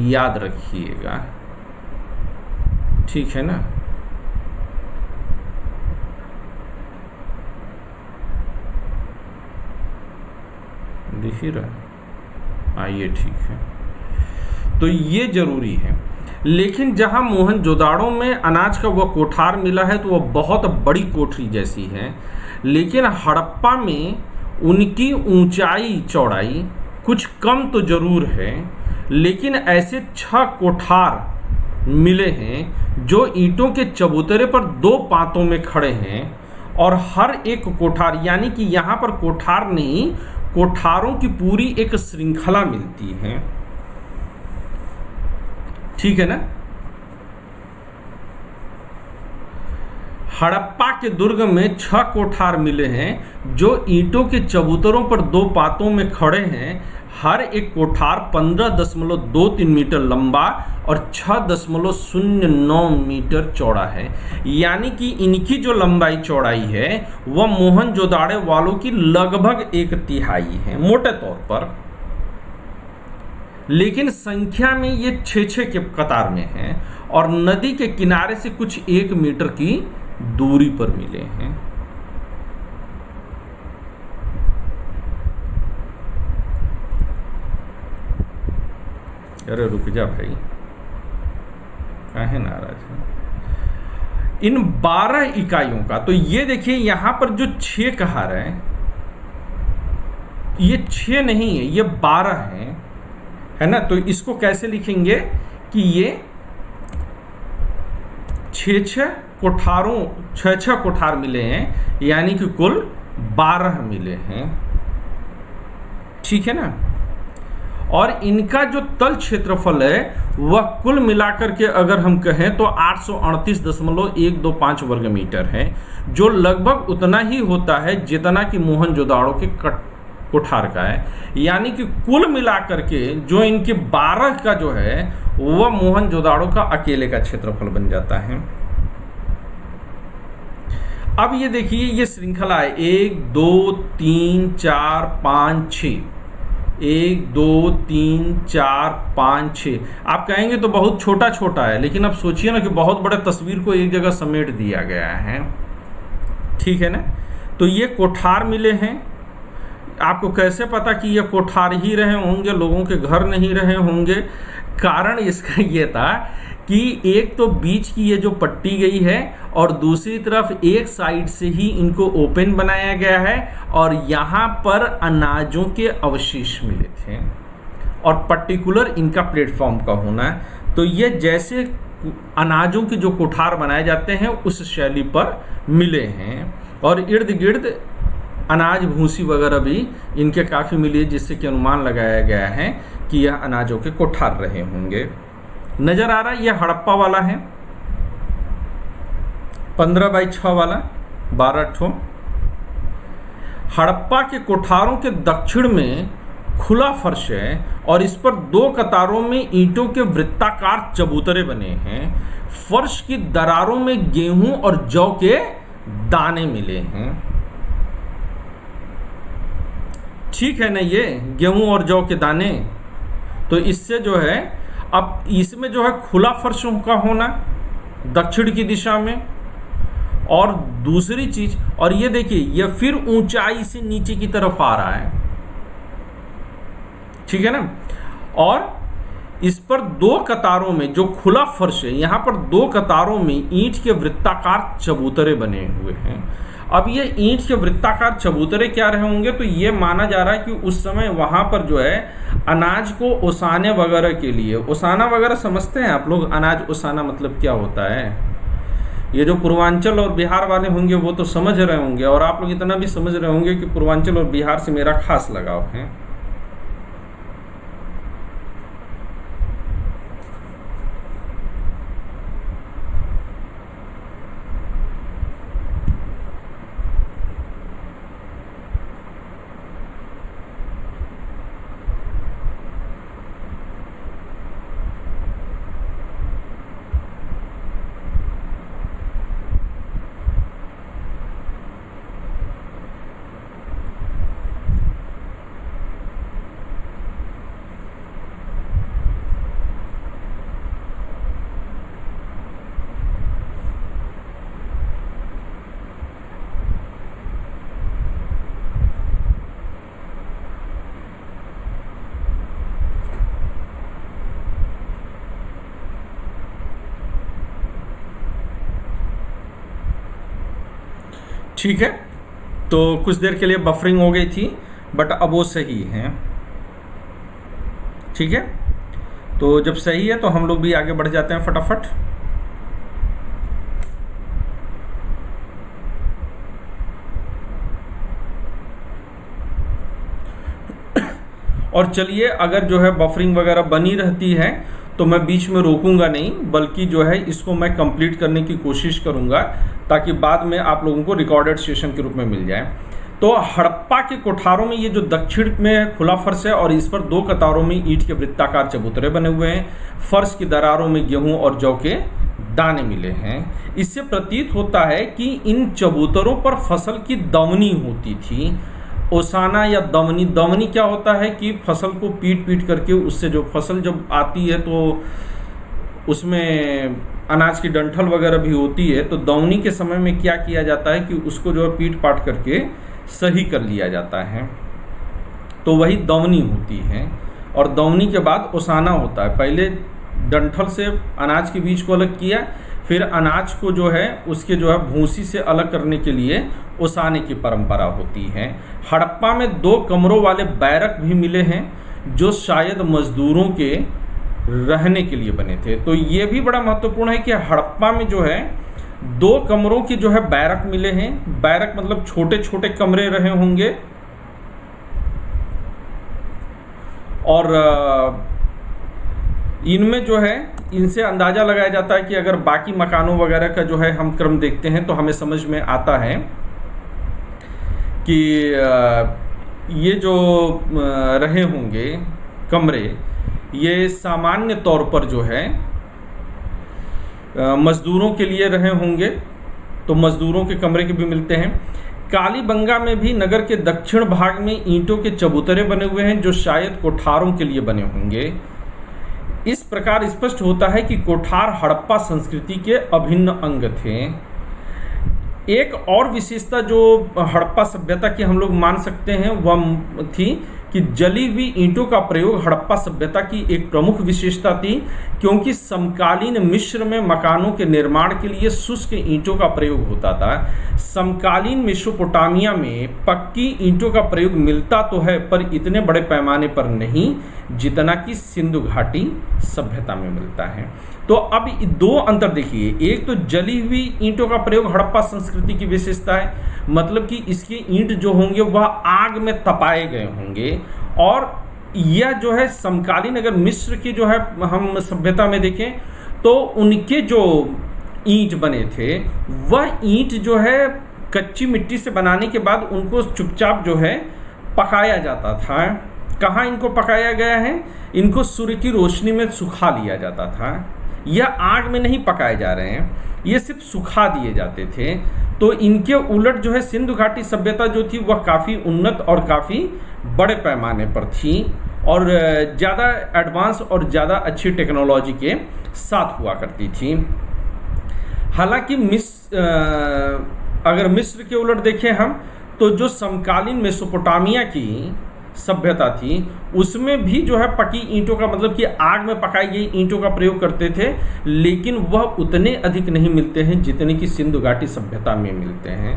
S1: याद रखिएगा, ठीक है ना। दिख ही रहा, आइए ठीक है, तो ये जरूरी है। लेकिन जहां मोहनजोदाड़ो में अनाज का वह कोठार मिला है तो वह बहुत बड़ी कोठरी जैसी है, लेकिन हड़प्पा में उनकी ऊंचाई चौड़ाई कुछ कम तो जरूर है, लेकिन ऐसे 6 कोठार मिले हैं जो ईंटों के चबूतरे पर 2 पातों में खड़े हैं, और हर एक कोठार, यानी कि यहाँ पर कोठार नहीं, कोठारों की पूरी एक श्रृंखला मिलती है, ठीक है ना। हड़प्पा के दुर्ग में 6 कोठार मिले हैं जो ईंटों के चबूतरों पर 2 पातों में खड़े हैं। हर एक कोठार 15.23 मीटर लंबा और 6.09 मीटर चौड़ा है, यानी कि इनकी जो लंबाई चौड़ाई है वह मोहनजोदाड़ो वालों की लगभग 1/3 है मोटे तौर पर, लेकिन संख्या में ये 6-6 के कतार में हैं और नदी के किनारे से कुछ 1 मीटर की दूरी पर मिले हैं। अरे रुक जा भाई, काहे नाराज है। इन 12 इकाइयों का, तो ये देखिए यहां पर जो 6 कहा रहे हैं, ये 6 नहीं है, ये 12 है ना। तो इसको कैसे लिखेंगे कि ये 6 कोठार मिले हैं, यानी कि कुल 12 मिले हैं, ठीक है ना। और इनका जो तल क्षेत्रफल है वह कुल मिलाकर के अगर हम कहें तो 838.125 वर्ग मीटर है, जो लगभग उतना ही होता है जितना कि मोहनजोदाड़ो के कोठार का है। यानी कि कुल मिलाकर के जो इनके 12 का जो है वह मोहनजोदाड़ो का अकेले का क्षेत्रफल बन जाता है। अब ये देखिए, ये श्रृंखला है 1 2 3 4 5 6, 1 2 3 4 5 6। आप कहेंगे तो बहुत छोटा छोटा है, लेकिन अब सोचिए ना कि बहुत बड़े तस्वीर को एक जगह समेट दिया गया है, ठीक है ना। तो ये कोठार मिले हैं। आपको कैसे पता कि ये कोठार ही रहे होंगे, लोगों के घर नहीं रहे होंगे? कारण इसका ये था कि एक तो बीच की ये जो पट्टी गई है और दूसरी तरफ एक साइड से ही इनको ओपन बनाया गया है, और यहाँ पर अनाजों के अवशेष मिले थे और पर्टिकुलर इनका प्लेटफॉर्म का होना है। तो ये जैसे अनाजों के जो कोठार बनाए जाते हैं उस शैली पर मिले हैं, और इर्द गिर्द अनाज भूसी वगैरह भी इनके काफ़ी मिली है, जिससे कि अनुमान लगाया गया है कि यह अनाजों के कोठार रहे होंगे। नजर आ रहा है, यह हड़प्पा वाला है 15x6 वाला 12 ठो। हड़प्पा के कोठारों के दक्षिण में खुला फर्श है और इस पर 2 कतारों में ईंटों के वृत्ताकार चबूतरे बने हैं। फर्श की दरारों में गेहूं और जौ के दाने मिले हैं, ठीक है ना। ये गेहूं और जौ के दाने, तो इससे जो है अब इसमें जो है खुला फर्श का होना दक्षिण की दिशा में, और दूसरी चीज, और ये देखिए ये फिर ऊंचाई से नीचे की तरफ आ रहा है, ठीक है ना। और इस पर 2 कतारों में जो खुला फर्श है, यहां पर 2 कतारों में ईंट के वृत्ताकार चबूतरे बने हुए हैं। अब ये ईंट के वृत्ताकार चबूतरे क्या रहे होंगे? तो ये माना जा रहा है कि उस समय वहां पर जो है अनाज को ओसाने वगैरह के लिए, ओसाना वगैरह समझते हैं आप लोग? अनाज ओसाना मतलब क्या होता है? ये जो पूर्वांचल और बिहार वाले होंगे वो तो समझ रहे होंगे, और आप लोग इतना भी समझ रहे होंगे कि पूर्वांचल और बिहार से मेरा खास लगाव है। ठीक है, तो कुछ देर के लिए बफरिंग हो गई थी, बट अब वो सही है। ठीक है, तो जब सही है तो हम लोग भी आगे बढ़ जाते हैं फटाफट। और चलिए, अगर जो है बफरिंग वगैरह बनी रहती है तो मैं बीच में रोकूंगा नहीं, बल्कि जो है इसको मैं कंप्लीट करने की कोशिश करूंगा, ताकि बाद में आप लोगों को रिकॉर्डेड सेशन के रूप में मिल जाए। तो हड़प्पा के कोठारों में ये जो दक्षिण में खुला फर्श है और इस पर 2 कतारों में ईंट के वृत्ताकार चबूतरे बने हुए हैं। फर्श की दरारों में गेहूं और जौ के दाने मिले हैं। इससे प्रतीत होता है कि इन चबूतरों पर फसल की दमनी होती थी। ओसाना या दमनी, दमनी क्या होता है कि फसल को पीट पीट करके उससे जो फसल जब आती है तो उसमें अनाज की डंठल वगैरह भी होती है, तो दमनी के समय में क्या किया जाता है कि उसको जो है पीट पाट करके सही कर लिया जाता है, तो वही दमनी होती है। और दमनी के बाद ओसाना होता है। पहले डंठल से अनाज के बीज को अलग किया, फिर अनाज को जो है उसके जो है भूसी से अलग करने के लिए ओसाने की परंपरा होती है। हड़प्पा में 2 कमरों वाले बैरक भी मिले हैं, जो शायद मजदूरों के रहने के लिए बने थे। तो ये भी बड़ा महत्वपूर्ण है कि हड़प्पा में जो है 2 कमरों की जो है बैरक मिले हैं। बैरक मतलब छोटे छोटे कमरे रहे होंगे, और इनमें जो है इनसे अंदाज़ा लगाया जाता है कि अगर बाकी मकानों वगैरह का जो है हम क्रम देखते हैं तो हमें समझ में आता है कि ये जो रहे होंगे कमरे, ये सामान्य तौर पर जो है मज़दूरों के लिए रहे होंगे, तो मज़दूरों के कमरे के भी मिलते हैं। कालीबंगा में भी नगर के दक्षिण भाग में ईंटों के चबूतरे बने हुए हैं, जो शायद कोठारों के लिए बने होंगे। इस प्रकार स्पष्ट होता है कि कोठार हड़प्पा संस्कृति के अभिन्न अंग थे। एक और विशेषता जो हड़प्पा सभ्यता की हम लोग मान सकते हैं वह थी कि जली हुई ईंटों का प्रयोग हड़प्पा सभ्यता की एक प्रमुख विशेषता थी, क्योंकि समकालीन मिस्र में मकानों के निर्माण के लिए शुष्क ईंटों का प्रयोग होता था। समकालीन मेसोपोटामिया में पक्की ईंटों का प्रयोग मिलता तो है, पर इतने बड़े पैमाने पर नहीं जितना कि सिंधु घाटी सभ्यता में मिलता है। तो अब 2 अंतर देखिए, एक तो जली हुई ईंटों का प्रयोग हड़प्पा संस्कृति की विशेषता है, मतलब कि इसके ईंट जो होंगे वह आग में तपाए गए होंगे, और यह जो है समकालीन अगर मिस्र की जो है हम सभ्यता में देखें तो उनके जो ईंट बने थे वह ईंट जो है कच्ची मिट्टी से बनाने के बाद उनको चुपचाप जो है पकाया जाता था। कहाँ इनको पकाया गया है? इनको सूर्य की रोशनी में सुखा लिया जाता था। यह आग में नहीं पकाए जा रहे हैं, ये सिर्फ सुखा दिए जाते थे। तो इनके उलट जो है सिंधु घाटी सभ्यता जो थी वह काफ़ी उन्नत और काफ़ी बड़े पैमाने पर थी, और ज़्यादा एडवांस और ज़्यादा अच्छी टेक्नोलॉजी के साथ हुआ करती थी। हालांकि अगर मिस्र के उलट देखें हम, तो जो समकालीन मेसोपोटामिया की सभ्यता थी उसमें भी जो है पकी ईंटों का मतलब कि आग में पकाई गई ईंटों का प्रयोग करते थे, लेकिन वह उतने अधिक नहीं मिलते हैं जितने कि सिंधु घाटी सभ्यता में मिलते हैं।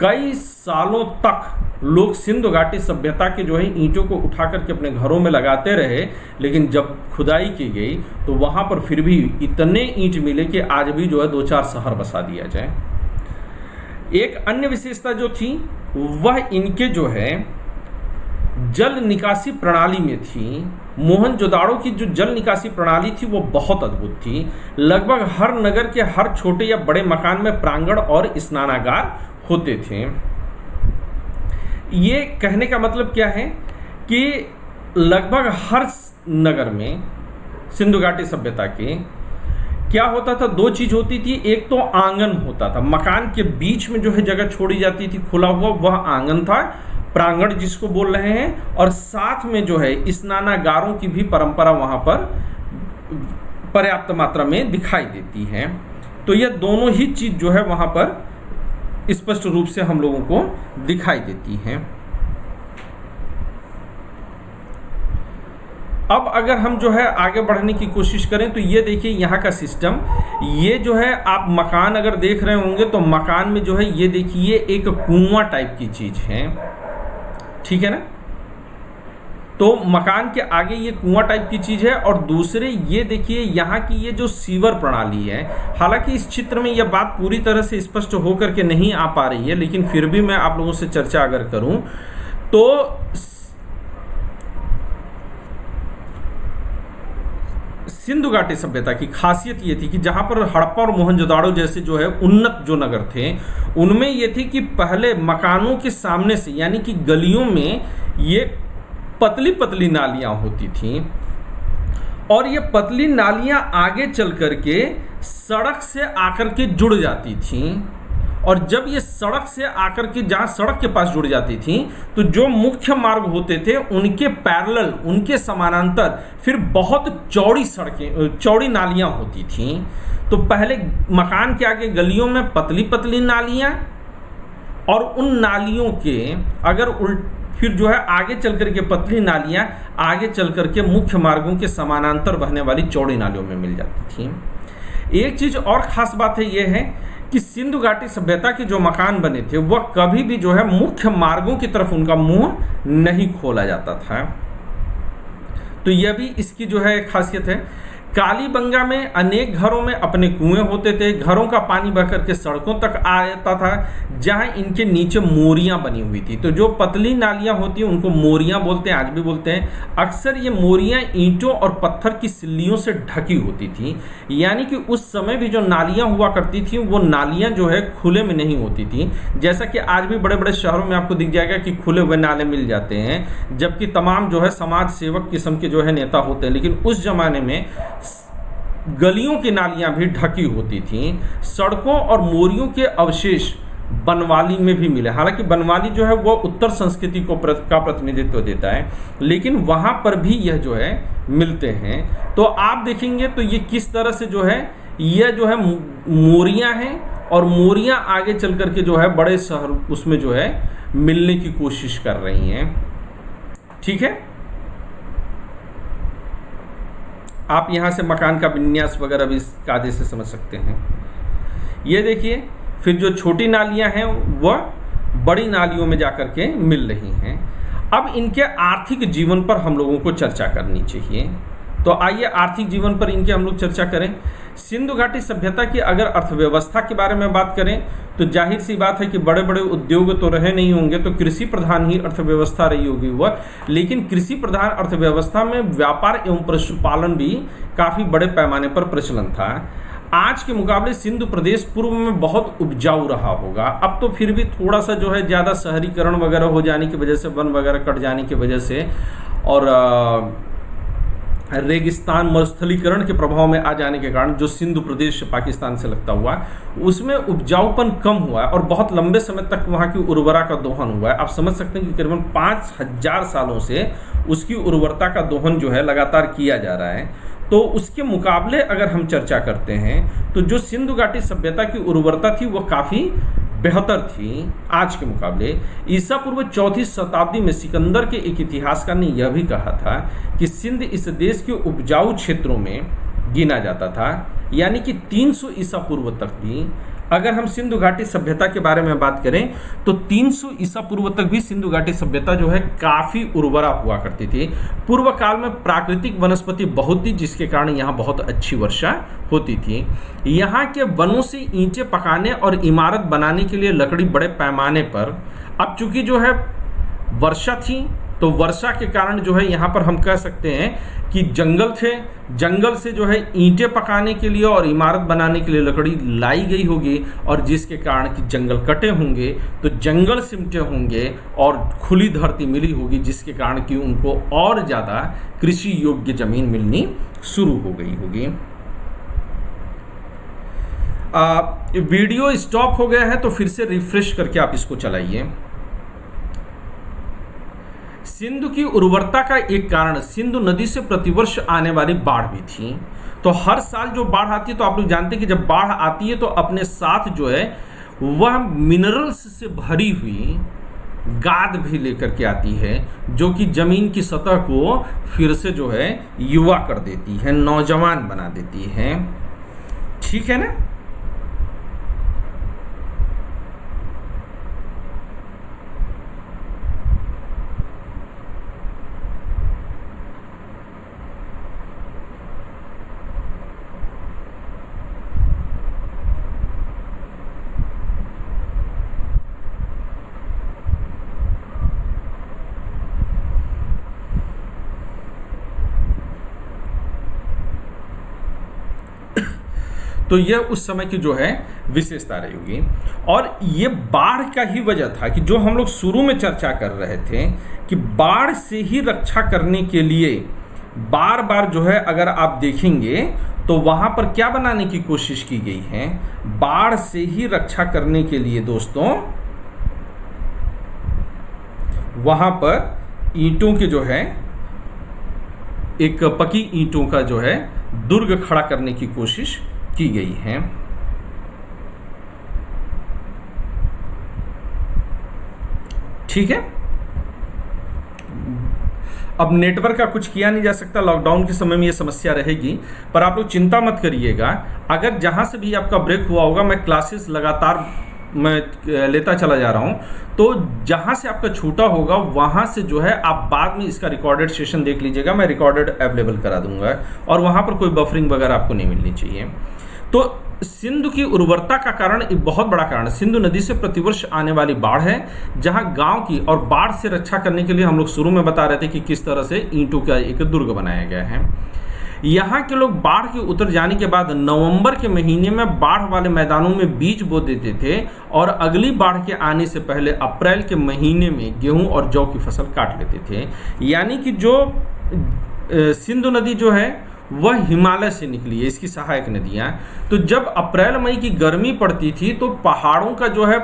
S1: कई सालों तक लोग सिंधु घाटी सभ्यता के जो है ईंटों को उठा करके अपने घरों में लगाते रहे, लेकिन जब खुदाई की गई तो वहाँ पर फिर भी इतने ईंट मिले कि आज भी जो है 2-4 शहर बसा दिया जाए। एक अन्य विशेषता जो थी वह इनके जो है जल निकासी प्रणाली में थी। मोहनजोदाड़ो की जो जल निकासी प्रणाली थी वो बहुत अद्भुत थी। लगभग हर नगर के हर छोटे या बड़े मकान में प्रांगण और स्नानागार होते थे। ये कहने का मतलब क्या है कि लगभग हर नगर में सिंधु घाटी सभ्यता के क्या होता था, 2 चीज होती थी। एक तो आंगन होता था, मकान के बीच में जो है जगह छोड़ी जाती थी खुला हुआ, वह आंगन था, प्रांगण जिसको बोल रहे हैं, और साथ में जो है स्नानागारों की भी परंपरा वहां पर पर्याप्त मात्रा में दिखाई देती है। तो यह दोनों ही चीज जो है वहां पर स्पष्ट रूप से हम लोगों को दिखाई देती हैं। अब अगर हम जो है आगे बढ़ने की कोशिश करें तो ये देखिए यहाँ का सिस्टम, ये जो है आप मकान अगर देख रहे होंगे तो मकान में जो है ये देखिए एक कुआं टाइप की चीज है, ठीक है ना। तो मकान के आगे ये कुआं टाइप की चीज है, और दूसरे ये देखिए यहाँ की ये जो सीवर प्रणाली है। हालांकि इस चित्र में यह बात पूरी तरह से स्पष्ट होकर के नहीं आ पा रही है, लेकिन फिर भी मैं आप लोगों से चर्चा अगर करूं तो सिंधु घाटी सभ्यता की खासियत ये थी कि जहां पर हड़प्पा और मोहनजोदाड़ो जैसे जो है उन्नत जो नगर थे, उनमें ये थी कि पहले मकानों के सामने से यानी कि गलियों में ये पतली पतली नालियां होती थीं, और ये पतली नालियां आगे चल करके सड़क से आकर के जुड़ जाती थीं। और जब ये सड़क से आकर के जहाँ सड़क के पास जुड़ जाती थी, तो जो मुख्य मार्ग होते थे उनके पैरेलल, उनके समानांतर फिर बहुत चौड़ी सड़कें, चौड़ी नालियाँ होती थीं। तो पहले मकान के आगे गलियों में पतली पतली नालियाँ, और उन नालियों के अगर फिर जो है आगे चल करके पतली नालियाँ आगे चल करके मुख्य मार्गों के समानांतर बहने वाली चौड़ी नालियों में मिल जाती थी। एक चीज़ और ख़ास बात है ये है कि सिंधु घाटी सभ्यता के जो मकान बने थे वह कभी भी जो है मुख्य मार्गों की तरफ उनका मुंह नहीं खोला जाता था। तो यह भी इसकी जो है खासियत है। कालीबंगा में अनेक घरों में अपने कुएं होते थे। घरों का पानी बह करके सड़कों तक आता था, जहां इनके नीचे मोरियां बनी हुई थी। तो जो पतली नालियां होती हैं उनको मोरियां बोलते हैं, आज भी बोलते हैं। अक्सर ये मोरियां ईंटों और पत्थर की सिल्लियों से ढकी होती थी, यानी कि उस समय भी जो नालियां हुआ करती थी वो नालियां जो है खुले में नहीं होती थी। जैसा कि आज भी बड़े बड़े शहरों में आपको दिख जाएगा कि खुले हुए नाले मिल जाते हैं, जबकि तमाम जो है समाज सेवक किस्म के जो है नेता होते हैं। लेकिन उस जमाने में गलियों की नालियां भी ढकी होती थीं। सड़कों और मोरियों के अवशेष बनवाली में भी मिले। हालांकि बनवाली जो है वो उत्तर संस्कृति का प्रतिनिधित्व देता है, लेकिन वहां पर भी यह जो है मिलते हैं। तो आप देखेंगे तो ये किस तरह से जो है यह जो है मोरियां हैं, और मोरियां आगे चल करके जो है बड़े शहर उसमें जो है मिलने की कोशिश कर रही हैं। ठीक है, आप यहाँ से मकान का विन्यास वगैरह भी इस कायदे से समझ सकते हैं। ये देखिए, फिर जो छोटी नालियाँ हैं वह बड़ी नालियों में जाकर के मिल रही हैं। अब इनके आर्थिक जीवन पर हम लोगों को चर्चा करनी चाहिए। तो आइए आर्थिक जीवन पर इनके हम लोग चर्चा करें। सिंधु घाटी सभ्यता की अगर अर्थव्यवस्था के बारे में बात करें तो जाहिर सी बात है कि बड़े बड़े उद्योग तो रहे नहीं होंगे, तो कृषि प्रधान ही अर्थव्यवस्था रही होगी वह। लेकिन कृषि प्रधान अर्थव्यवस्था में व्यापार एवं पशुपालन भी काफ़ी बड़े पैमाने पर प्रचलन था। आज के मुकाबले सिंधु प्रदेश पूर्व में बहुत उपजाऊ रहा होगा। अब तो फिर भी थोड़ा सा जो है ज़्यादा शहरीकरण वगैरह हो जाने की वजह से, वन वगैरह कट जाने की वजह से, और रेगिस्तान मरुस्थलीकरण के प्रभाव में आ जाने के कारण जो सिंधु प्रदेश पाकिस्तान से लगता हुआ, उसमें उपजाऊपन कम हुआ है, और बहुत लंबे समय तक वहाँ की उर्वरा का दोहन हुआ है। आप समझ सकते हैं कि करीबन 5000 सालों से उसकी उर्वरता का दोहन जो है लगातार किया जा रहा है। तो उसके मुकाबले अगर हम चर्चा करते हैं तो जो सिंधु घाटी सभ्यता की उर्वरता थी वो काफ़ी बेहतर थी आज के मुकाबले। ईसा पूर्व 4वीं शताब्दी में सिकंदर के एक इतिहासकार ने यह भी कहा था कि सिंध इस देश के उपजाऊ क्षेत्रों में गिना जाता था, यानी कि 300 ईसा पूर्व तक भी अगर हम सिंधु घाटी सभ्यता के बारे में बात करें तो 300 ईसा पूर्व तक भी सिंधु घाटी सभ्यता जो है काफ़ी उर्वरा हुआ करती थी। पूर्व काल में प्राकृतिक वनस्पति बहुत थी, जिसके कारण यहाँ बहुत अच्छी वर्षा होती थी। यहाँ के वनों से ईंटें पकाने और इमारत बनाने के लिए लकड़ी बड़े पैमाने पर, अब चूंकि जो है वर्षा थी तो वर्षा के कारण जो है यहाँ पर हम कह सकते हैं कि जंगल थे, जंगल से जो है ईंटें पकाने के लिए और इमारत बनाने के लिए लकड़ी लाई गई होगी, और जिसके कारण कि जंगल कटे होंगे तो जंगल सिमटे होंगे और खुली धरती मिली होगी, जिसके कारण कि उनको और ज़्यादा कृषि योग्य ज़मीन मिलनी शुरू हो गई होगी। वीडियो स्टॉप हो गया है तो फिर से रिफ्रेश करके आप इसको चलाइए। सिंधु की उर्वरता का एक कारण सिंधु नदी से प्रतिवर्ष आने वाली बाढ़ भी थी। तो हर साल जो बाढ़ आती है, तो आप लोग जानते हैं कि जब बाढ़ आती है तो अपने साथ जो है वह मिनरल्स से भरी हुई गाद भी लेकर के आती है, जो कि जमीन की सतह को फिर से जो है युवा कर देती है, नौजवान बना देती है। ठीक है ना। तो यह उस समय की जो है विशेषता रही होगी। और ये बाढ़ का ही वजह था कि जो हम लोग शुरू में चर्चा कर रहे थे कि बाढ़ से ही रक्षा करने के लिए बार बार जो है अगर आप देखेंगे तो वहां पर क्या बनाने की कोशिश की गई है, बाढ़ से ही रक्षा करने के लिए दोस्तों वहां पर ईंटों के जो है एक पकी ईंटों का जो है दुर्ग खड़ा करने की कोशिश की गई है। ठीक है। अब नेटवर्क का कुछ किया नहीं जा सकता, लॉकडाउन के समय में ये समस्या रहेगी, पर आप लोग चिंता मत करिएगा। अगर जहां से भी आपका ब्रेक हुआ होगा, मैं क्लासेस लगातार मैं लेता चला जा रहा हूं, तो जहां से आपका छूटा होगा वहां से जो है आप बाद में इसका रिकॉर्डेड सेशन देख लीजिएगा, मैं रिकॉर्डेड अवेलेबल करा दूंगा और वहां पर कोई बफरिंग वगैरह आपको नहीं मिलनी चाहिए। तो सिंधु की उर्वरता का कारण, एक बहुत बड़ा कारण सिंधु नदी से प्रतिवर्ष आने वाली बाढ़ है, जहां गांव की और बाढ़ से रक्षा करने के लिए हम लोग शुरू में बता रहे थे कि किस तरह से ईंटों का एक दुर्ग बनाया गया है। यहाँ के लोग बाढ़ के उतर जाने के बाद नवंबर के महीने में बाढ़ वाले मैदानों में बीज बो देते थे और अगली बाढ़ के आने से पहले अप्रैल के महीने में गेहूं और जौ की फसल काट लेते थे। यानी कि जो सिंधु नदी जो है वह हिमालय से निकली है, इसकी सहायक नदियां। तो जब अप्रैल मई की गर्मी पड़ती थी तो पहाड़ों का जो है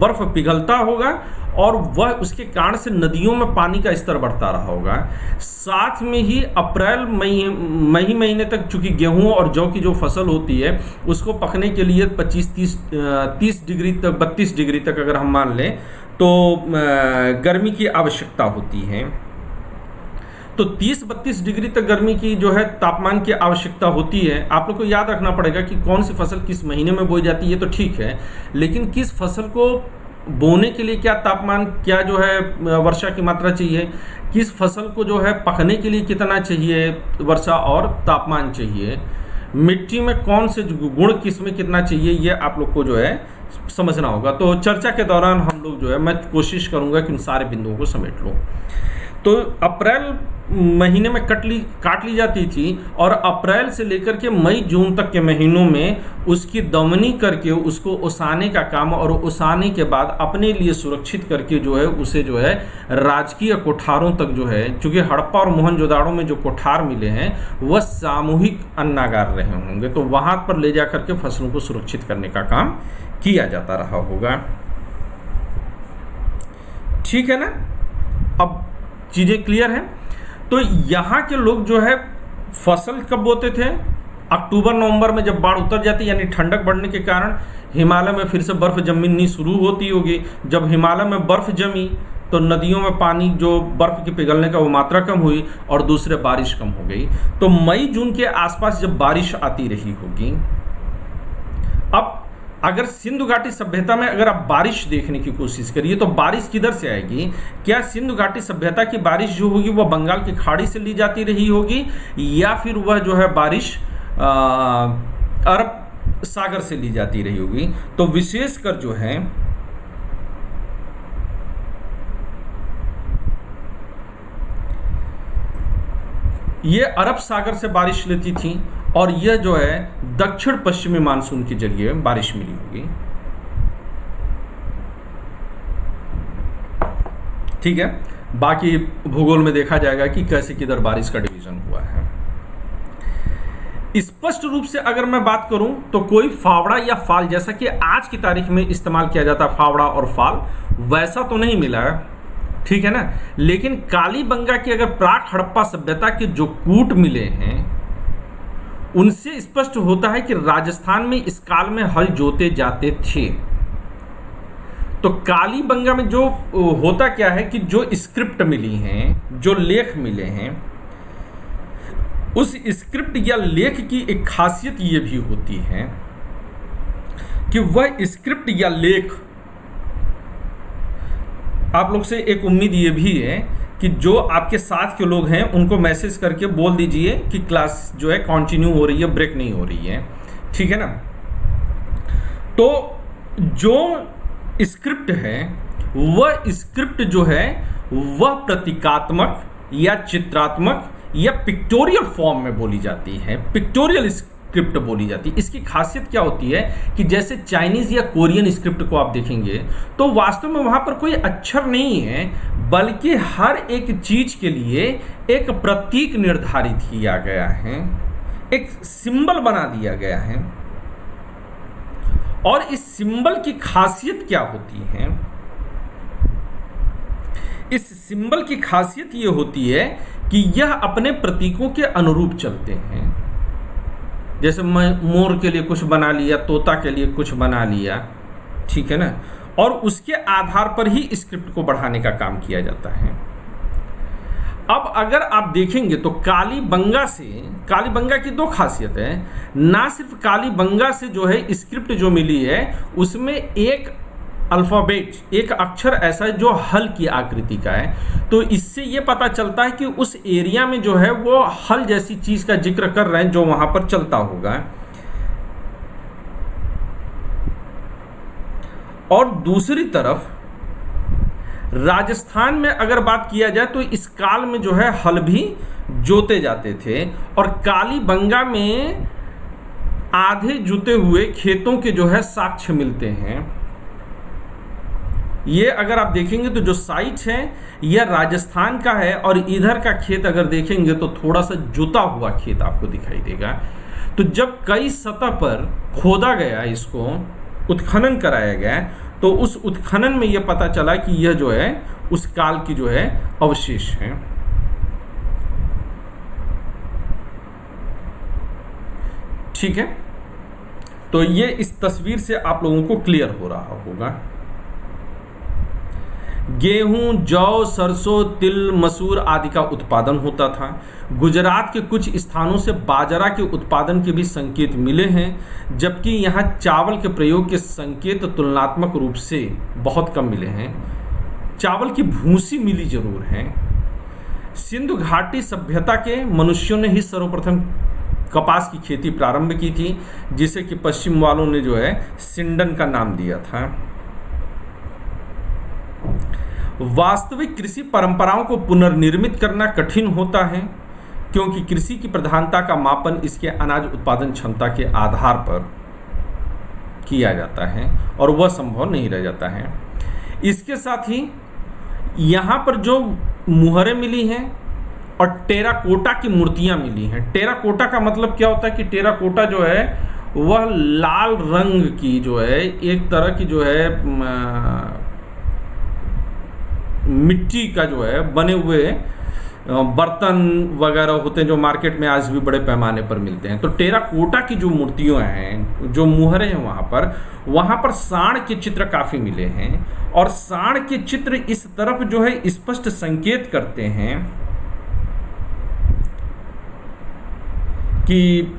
S1: बर्फ पिघलता होगा और वह उसके कारण से नदियों में पानी का स्तर बढ़ता रहा होगा। साथ में ही अप्रैल मई महीने तक चूंकि गेहूं और जौ की जो फसल होती है उसको पकने के लिए 30 डिग्री तक 32 डिग्री तक अगर हम मान लें तो गर्मी की आवश्यकता होती है। तो 30-32 डिग्री तक गर्मी की जो है तापमान की आवश्यकता होती है। आप लोग को याद रखना पड़ेगा कि कौन सी फसल किस महीने में बोई जाती है, तो ठीक है, लेकिन किस फसल को बोने के लिए क्या तापमान, क्या जो है वर्षा की मात्रा चाहिए, किस फसल को जो है पकने के लिए कितना चाहिए वर्षा और तापमान चाहिए, मिट्टी में कौन से गुण किस में कितना चाहिए, ये आप लोग को जो है समझना होगा। तो चर्चा के दौरान हम लोग जो है मैं कोशिश करूंगा कि उन सारे बिंदुओं को समेट लूँ। तो अप्रैल महीने में काट ली जाती थी और अप्रैल से लेकर के मई जून तक के महीनों में उसकी दमनी करके उसको ओसाने का काम, और ओसाने के बाद अपने लिए सुरक्षित करके जो है उसे जो है राजकीय कोठारों तक जो है, चूंकि हड़प्पा और मोहनजोदाड़ो में जो कोठार मिले हैं वह सामूहिक अन्नागार रहे होंगे, तो वहां पर ले जा करके फसलों को सुरक्षित करने का काम किया जाता रहा होगा। ठीक है ना। अब चीजें क्लियर हैं। तो यहाँ के लोग जो है फसल कब बोते थे, अक्टूबर नवंबर में जब बाढ़ उतर जाती, यानी ठंडक बढ़ने के कारण हिमालय में फिर से बर्फ जमनी शुरू होती होगी। जब हिमालय में बर्फ जमी तो नदियों में पानी जो बर्फ के पिघलने का वो मात्रा कम हुई और दूसरे बारिश कम हो गई। तो मई जून के आसपास जब बारिश आती रही होगी। अब अगर सिंधु घाटी सभ्यता में अगर आप बारिश देखने की कोशिश करिए तो बारिश किधर से आएगी? क्या सिंधु घाटी सभ्यता की बारिश जो होगी वह बंगाल की खाड़ी से ली जाती रही होगी, या फिर वह जो है बारिश अरब सागर से ली जाती रही होगी? तो विशेषकर जो है ये अरब सागर से बारिश लेती थी और यह जो है दक्षिण पश्चिमी मानसून के जरिए बारिश मिली होगी। ठीक है, बाकी भूगोल में देखा जाएगा कि कैसे किधर बारिश का डिवीजन हुआ है। स्पष्ट रूप से अगर मैं बात करूं तो कोई फावड़ा या फाल, जैसा कि आज की तारीख में इस्तेमाल किया जाता है फावड़ा और फाल, वैसा तो नहीं मिला है। ठीक है ना। लेकिन कालीबंगा की अगर प्राक हड़प्पा सभ्यता के जो कूट मिले हैं उनसे स्पष्ट होता है कि राजस्थान में इस काल में हल जोते जाते थे। तो कालीबंगा में जो होता क्या है कि जो स्क्रिप्ट मिली हैं, जो लेख मिले हैं, उस स्क्रिप्ट या लेख की एक खासियत ये भी होती है कि वह स्क्रिप्ट या लेख, आप लोग से एक उम्मीद ये भी है कि जो आपके साथ के लोग हैं उनको मैसेज करके बोल दीजिए कि क्लास जो है कंटिन्यू हो रही है, ब्रेक नहीं हो रही है, ठीक है ना। तो जो स्क्रिप्ट है वह स्क्रिप्ट जो है वह प्रतीकात्मक या चित्रात्मक या पिक्टोरियल फॉर्म में बोली जाती है, पिक्टोरियल स्क्रिप्ट बोली जाती है। इसकी खासियत क्या होती है कि जैसे चाइनीज या कोरियन स्क्रिप्ट को आप देखेंगे तो वास्तव में वहां पर कोई अक्षर नहीं है, बल्कि हर एक चीज के लिए एक प्रतीक निर्धारित किया गया है, एक सिंबल बना दिया गया है। और इस सिंबल की खासियत क्या होती है? इस सिंबल की खासियत ये होती है कि यह अपने प्रतीकों के अनुरूप चलते हैं। जैसे मैं मोर के लिए कुछ बना लिया, तोता के लिए कुछ बना लिया, ठीक है ना, और उसके आधार पर ही स्क्रिप्ट को बढ़ाने का काम किया जाता है। अब अगर आप देखेंगे तो कालीबंगा की दो खासियत है। ना सिर्फ कालीबंगा से जो है स्क्रिप्ट जो मिली है उसमें एक अल्फ़ाबेट, एक अक्षर ऐसा है जो हल की आकृति का है, तो इससे ये पता चलता है कि उस एरिया में जो है वो हल जैसी चीज का जिक्र कर रहे हैं जो वहां पर चलता होगा। और दूसरी तरफ राजस्थान में अगर बात किया जाए तो इस काल में जो है हल भी जोते जाते थे, और कालीबंगा में आधे जुते हुए खेतों के जो है साक्ष्य मिलते हैं। ये अगर आप देखेंगे तो जो साइट है यह राजस्थान का है, और इधर का खेत अगर देखेंगे तो थोड़ा सा जुता हुआ खेत आपको दिखाई देगा। तो जब कई सतह पर खोदा गया, इसको उत्खनन कराया गया, तो उस उत्खनन में यह पता चला कि यह जो है उस काल की जो है अवशेष है। ठीक है, तो ये इस तस्वीर से आप लोगों को क्लियर हो रहा होगा। गेहूं, जौ, सरसों, तिल, मसूर आदि का उत्पादन होता था। गुजरात के कुछ स्थानों से बाजरा के उत्पादन के भी संकेत मिले हैं, जबकि यहाँ चावल के प्रयोग के संकेत तुलनात्मक रूप से बहुत कम मिले हैं। चावल की भूसी मिली जरूर है। सिंधु घाटी सभ्यता के मनुष्यों ने ही सर्वप्रथम कपास की खेती प्रारंभ की थी, जिसे कि पश्चिम वालों ने जो है सिंडन का नाम दिया था। वास्तविक कृषि परंपराओं को पुनर्निर्मित करना कठिन होता है, क्योंकि कृषि की प्रधानता का मापन इसके अनाज उत्पादन क्षमता के आधार पर किया जाता है, और वह संभव नहीं रह जाता है। इसके साथ ही यहाँ पर जो मुहरें मिली हैं और टेराकोटा की मूर्तियाँ मिली हैं। टेराकोटा का मतलब क्या होता है कि टेराकोटा जो है वह लाल रंग की जो है एक तरह की जो है मिट्टी का जो है बने हुए बर्तन वगैरह होते हैं जो मार्केट में आज भी बड़े पैमाने पर मिलते हैं। तो टेराकोटा की जो मूर्तियाँ हैं, जो मुहरें हैं, वहाँ पर सांड के चित्र काफ़ी मिले हैं, और सांड के चित्र इस तरफ जो है स्पष्ट संकेत करते हैं कि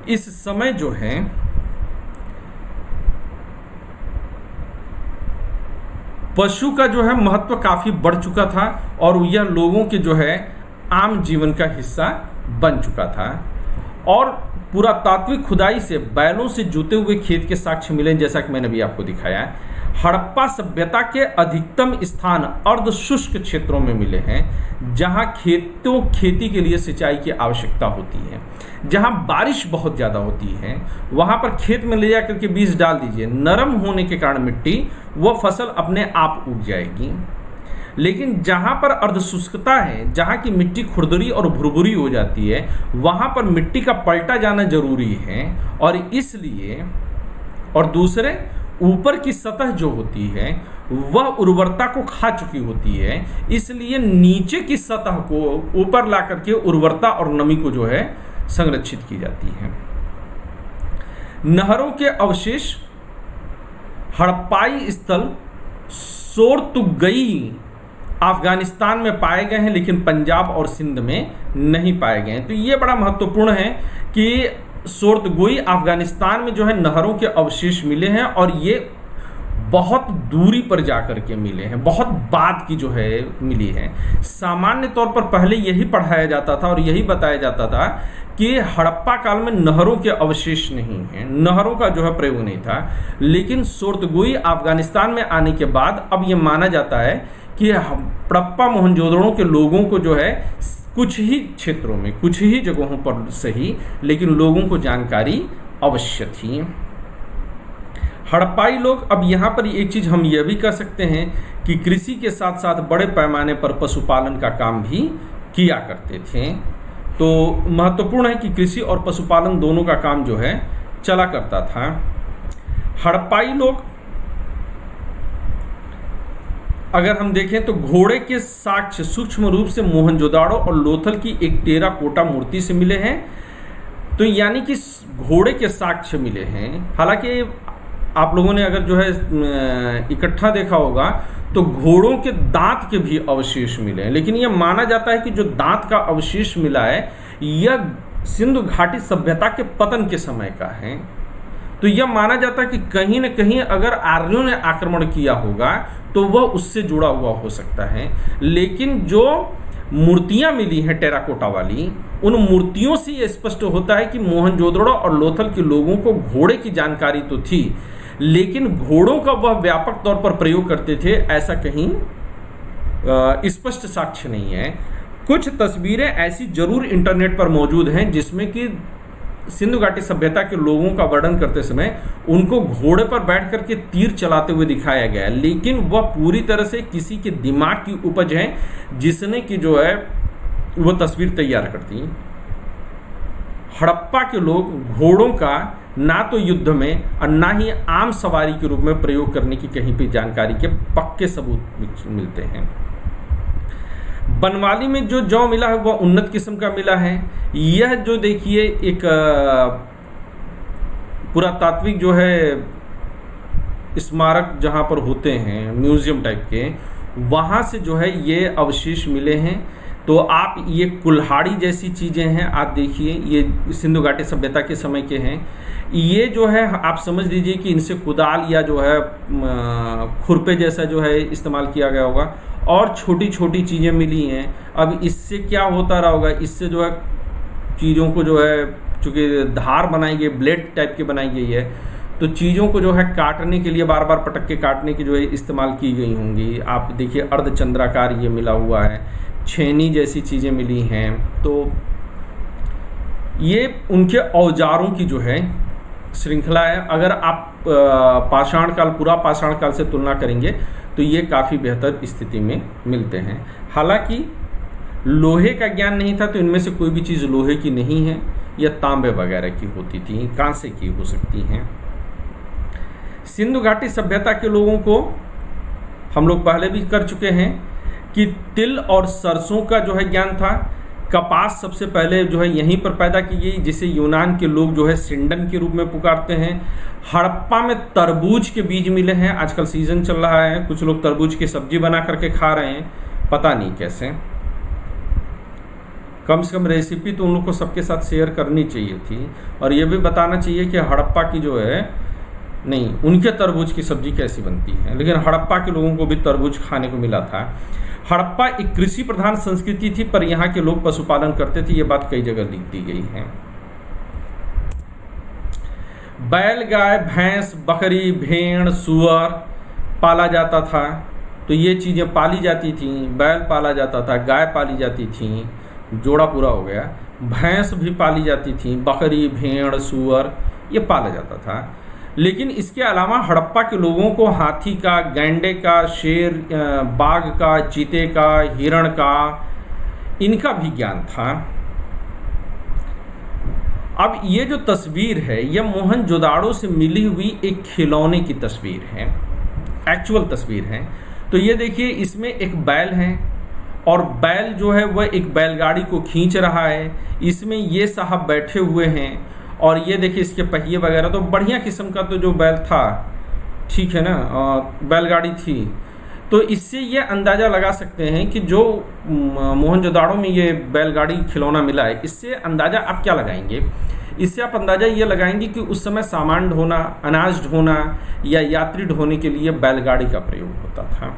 S1: इस समय जो है पशु का जो है महत्व काफ़ी बढ़ चुका था, और यह लोगों के जो है आम जीवन का हिस्सा बन चुका था। और पुरातात्विक खुदाई से बैलों से जुते हुए खेत के साक्ष्य मिले, जैसा कि मैंने भी आपको दिखाया। हड़प्पा सभ्यता के अधिकतम स्थान अर्ध शुष्क क्षेत्रों में मिले हैं, जहां खेती के लिए सिंचाई की आवश्यकता होती है। जहां बारिश बहुत ज़्यादा होती है वहां पर खेत में ले जाकर के बीज डाल दीजिए, नरम होने के कारण मिट्टी वह फसल अपने आप उग जाएगी। लेकिन जहां पर अर्ध शुष्कता है, जहां की मिट्टी खुरदरी और भुरभुरी हो जाती है, वहां पर मिट्टी का पलटा जाना जरूरी है, और इसलिए और दूसरे ऊपर की सतह जो होती है वह उर्वरता को खा चुकी होती है, इसलिए नीचे की सतह को ऊपर ला करके उर्वरता और नमी को जो है संरक्षित की जाती है। नहरों के अवशेष हड़प्पाई स्थल सोरतुगई अफगानिस्तान में पाए गए हैं लेकिन पंजाब और सिंध में नहीं पाए गए हैं। तो ये बड़ा महत्वपूर्ण है कि सोर्तगोई अफगानिस्तान में जो है नहरों के अवशेष मिले हैं और ये बहुत दूरी पर जाकर के मिले हैं, बहुत बाद की जो है मिली है। सामान्य तौर पर पहले यही पढ़ाया जाता था और यही बताया जाता था कि हड़प्पा काल में नहरों के अवशेष नहीं हैं, नहरों का जो है प्रयोग नहीं था। लेकिन सोर्तगोई अफगानिस्तान में आने के बाद अब ये माना जाता है कि हड़प्पा मोहनजोदड़ो के लोगों को जो है कुछ ही क्षेत्रों में, कुछ ही जगहों पर सही, लेकिन लोगों को जानकारी अवश्य थी। हड़प्पाई लोग, अब यहाँ पर एक चीज़ हम यह भी कह सकते हैं कि कृषि के साथ साथ बड़े पैमाने पर पशुपालन का काम भी किया करते थे। तो महत्वपूर्ण है कि कृषि और पशुपालन दोनों का काम जो है चला करता था। हड़प्पाई लोग अगर हम देखें तो घोड़े के साक्ष्य सूक्ष्म रूप से मोहनजोदाड़ो और लोथल की एक टेराकोटा मूर्ति से मिले हैं। तो यानी कि घोड़े के साक्ष्य मिले हैं। हालांकि आप लोगों ने अगर जो है इकट्ठा देखा होगा तो घोड़ों के दांत के भी अवशेष मिले हैं, लेकिन यह माना जाता है कि जो दांत का अवशेष मिला है यह सिंधु घाटी सभ्यता के पतन के समय का है। तो यह माना जाता है कि कहीं न कहीं अगर आर्यों ने आक्रमण किया होगा तो वह उससे जुड़ा हुआ हो सकता है। लेकिन जो मूर्तियां मिली हैं टेराकोटा वाली, उन मूर्तियों से यह स्पष्ट होता है कि मोहनजोदड़ो और लोथल के लोगों को घोड़े की जानकारी तो थी, लेकिन घोड़ों का वह व्यापक तौर पर प्रयोग करते थे ऐसा कहीं स्पष्ट साक्ष्य नहीं है। कुछ तस्वीरें ऐसी जरूर इंटरनेट पर मौजूद हैं जिसमें कि सिंधु घाटी सभ्यता के लोगों का वर्णन करते समय उनको घोड़े पर बैठ करके तीर चलाते हुए दिखाया गया है, लेकिन वह पूरी तरह से किसी के दिमाग की उपज है जिसने कि जो है वो तस्वीर तैयार करती। हड़प्पा के लोग घोड़ों का ना तो युद्ध में और ना ही आम सवारी के रूप में प्रयोग करने की कहीं भी जानकारी के पक्के सबूत मिलते हैं। बनवाली में जो जौ मिला है वह उन्नत किस्म का मिला है। यह जो देखिए एक पुरातात्विक जो है स्मारक जहाँ पर होते हैं म्यूजियम टाइप के, वहाँ से जो है ये अवशेष मिले हैं। तो आप ये कुल्हाड़ी जैसी चीज़ें हैं, आप देखिए ये सिंधु घाटी सभ्यता के समय के हैं। ये जो है आप समझ लीजिए कि इनसे कुदाल या जो है खुरपे जैसा जो है इस्तेमाल किया गया होगा और छोटी छोटी चीज़ें मिली हैं। अब इससे क्या होता रहा होगा, इससे जो है चीज़ों को जो है चूँकि धार बनाई गई, ब्लेड टाइप की बनाई गई है, तो चीज़ों को जो है काटने के लिए बार बार पटक के काटने की जो है इस्तेमाल की गई होंगी। आप देखिए अर्धचंद्राकार ये मिला हुआ है, छेनी जैसी चीज़ें मिली हैं। तो ये उनके औजारों की जो है श्रृंखला है। अगर आप पाषाण काल, पूरा पाषाण काल से तुलना करेंगे तो ये काफ़ी बेहतर स्थिति में मिलते हैं। हालांकि लोहे का ज्ञान नहीं था तो इनमें से कोई भी चीज़ लोहे की नहीं है, या तांबे वगैरह की होती थी, कांसे की हो सकती हैं। सिंधु घाटी सभ्यता के लोगों को हम लोग पहले भी कर चुके हैं कि तिल और सरसों का जो है ज्ञान था। कपास सबसे पहले जो है यहीं पर पैदा की गई, जिसे यूनान के लोग जो है सिंडन के रूप में पुकारते हैं। हड़प्पा में तरबूज के बीज मिले हैं, आजकल सीजन चल रहा है, कुछ लोग तरबूज की सब्जी बना करके खा रहे हैं, पता नहीं कैसे। कम से कम रेसिपी तो उन लोग को सबके साथ शेयर करनी चाहिए थी, और ये भी बताना चाहिए कि हड़प्पा की जो है नहीं, उनके तरबूज की सब्जी कैसी बनती है। लेकिन हड़प्पा के लोगों को भी तरबूज खाने को मिला था। हड़प्पा एक कृषि प्रधान संस्कृति थी, पर यहाँ के लोग पशुपालन करते थे, ये बात कई जगह लिख दी गई है। बैल, गाय, भैंस, बकरी, भेड़, सूअर पाला जाता था। तो ये चीज़ें पाली जाती थी। बैल पाला जाता था, गाय पाली जाती थी, जोड़ा पूरा हो गया। भैंस भी पाली जाती थी, बकरी, भेड़, सूअर ये पाला जाता था। लेकिन इसके अलावा हड़प्पा के लोगों को हाथी का, गैंडे का, शेर, बाघ का, चीते का, हिरण का, इनका भी ज्ञान था। अब ये जो तस्वीर है यह मोहनजोदाड़ो से मिली हुई एक खिलौने की तस्वीर है, एक्चुअल तस्वीर है। तो ये देखिए इसमें एक बैल है और बैल जो है वह एक बैलगाड़ी को खींच रहा है। इसमें ये साहब बैठे हुए हैं और ये देखिए इसके पहिए वगैरह, तो बढ़िया किस्म का तो जो बैल था, ठीक है ना, बैलगाड़ी थी। तो इससे ये अंदाज़ा लगा सकते हैं कि जो मोहनजोदाड़ो में ये बैलगाड़ी खिलौना मिला है, इससे अंदाज़ा आप क्या लगाएंगे? इससे आप अंदाज़ा ये लगाएंगे कि उस समय सामान ढोना, अनाज ढोना या यात्री ढोने के लिए बैलगाड़ी का प्रयोग होता था।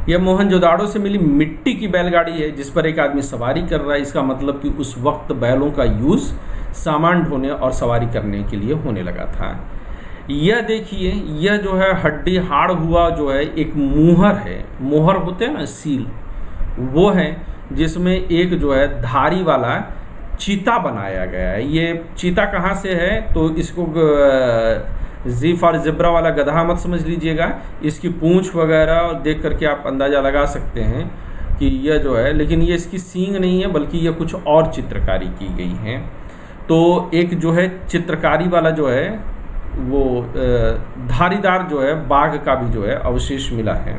S1: यह मोहनजोदाड़ो से मिली मिट्टी की बैलगाड़ी है जिस पर एक आदमी सवारी कर रहा है। इसका मतलब कि उस वक्त बैलों का यूज़ सामान ढोने और सवारी करने के लिए होने लगा था। यह देखिए, यह जो है हड्डी हाड़ हुआ जो है एक मुहर है, मोहर होते हैं ना, सील, वो है जिसमें एक जो है धारी वाला चीता बनाया गया है। ये चीता कहाँ से है? तो इसको जी फॉर ज़ेब्रा वाला गधा मत समझ लीजिएगा, इसकी पूंछ वगैरह देख करके आप अंदाज़ा लगा सकते हैं कि यह जो है, लेकिन ये इसकी सींग नहीं है बल्कि यह कुछ और चित्रकारी की गई है। तो एक जो है चित्रकारी वाला जो है वो धारीदार जो है बाघ का भी जो है अवशेष मिला है।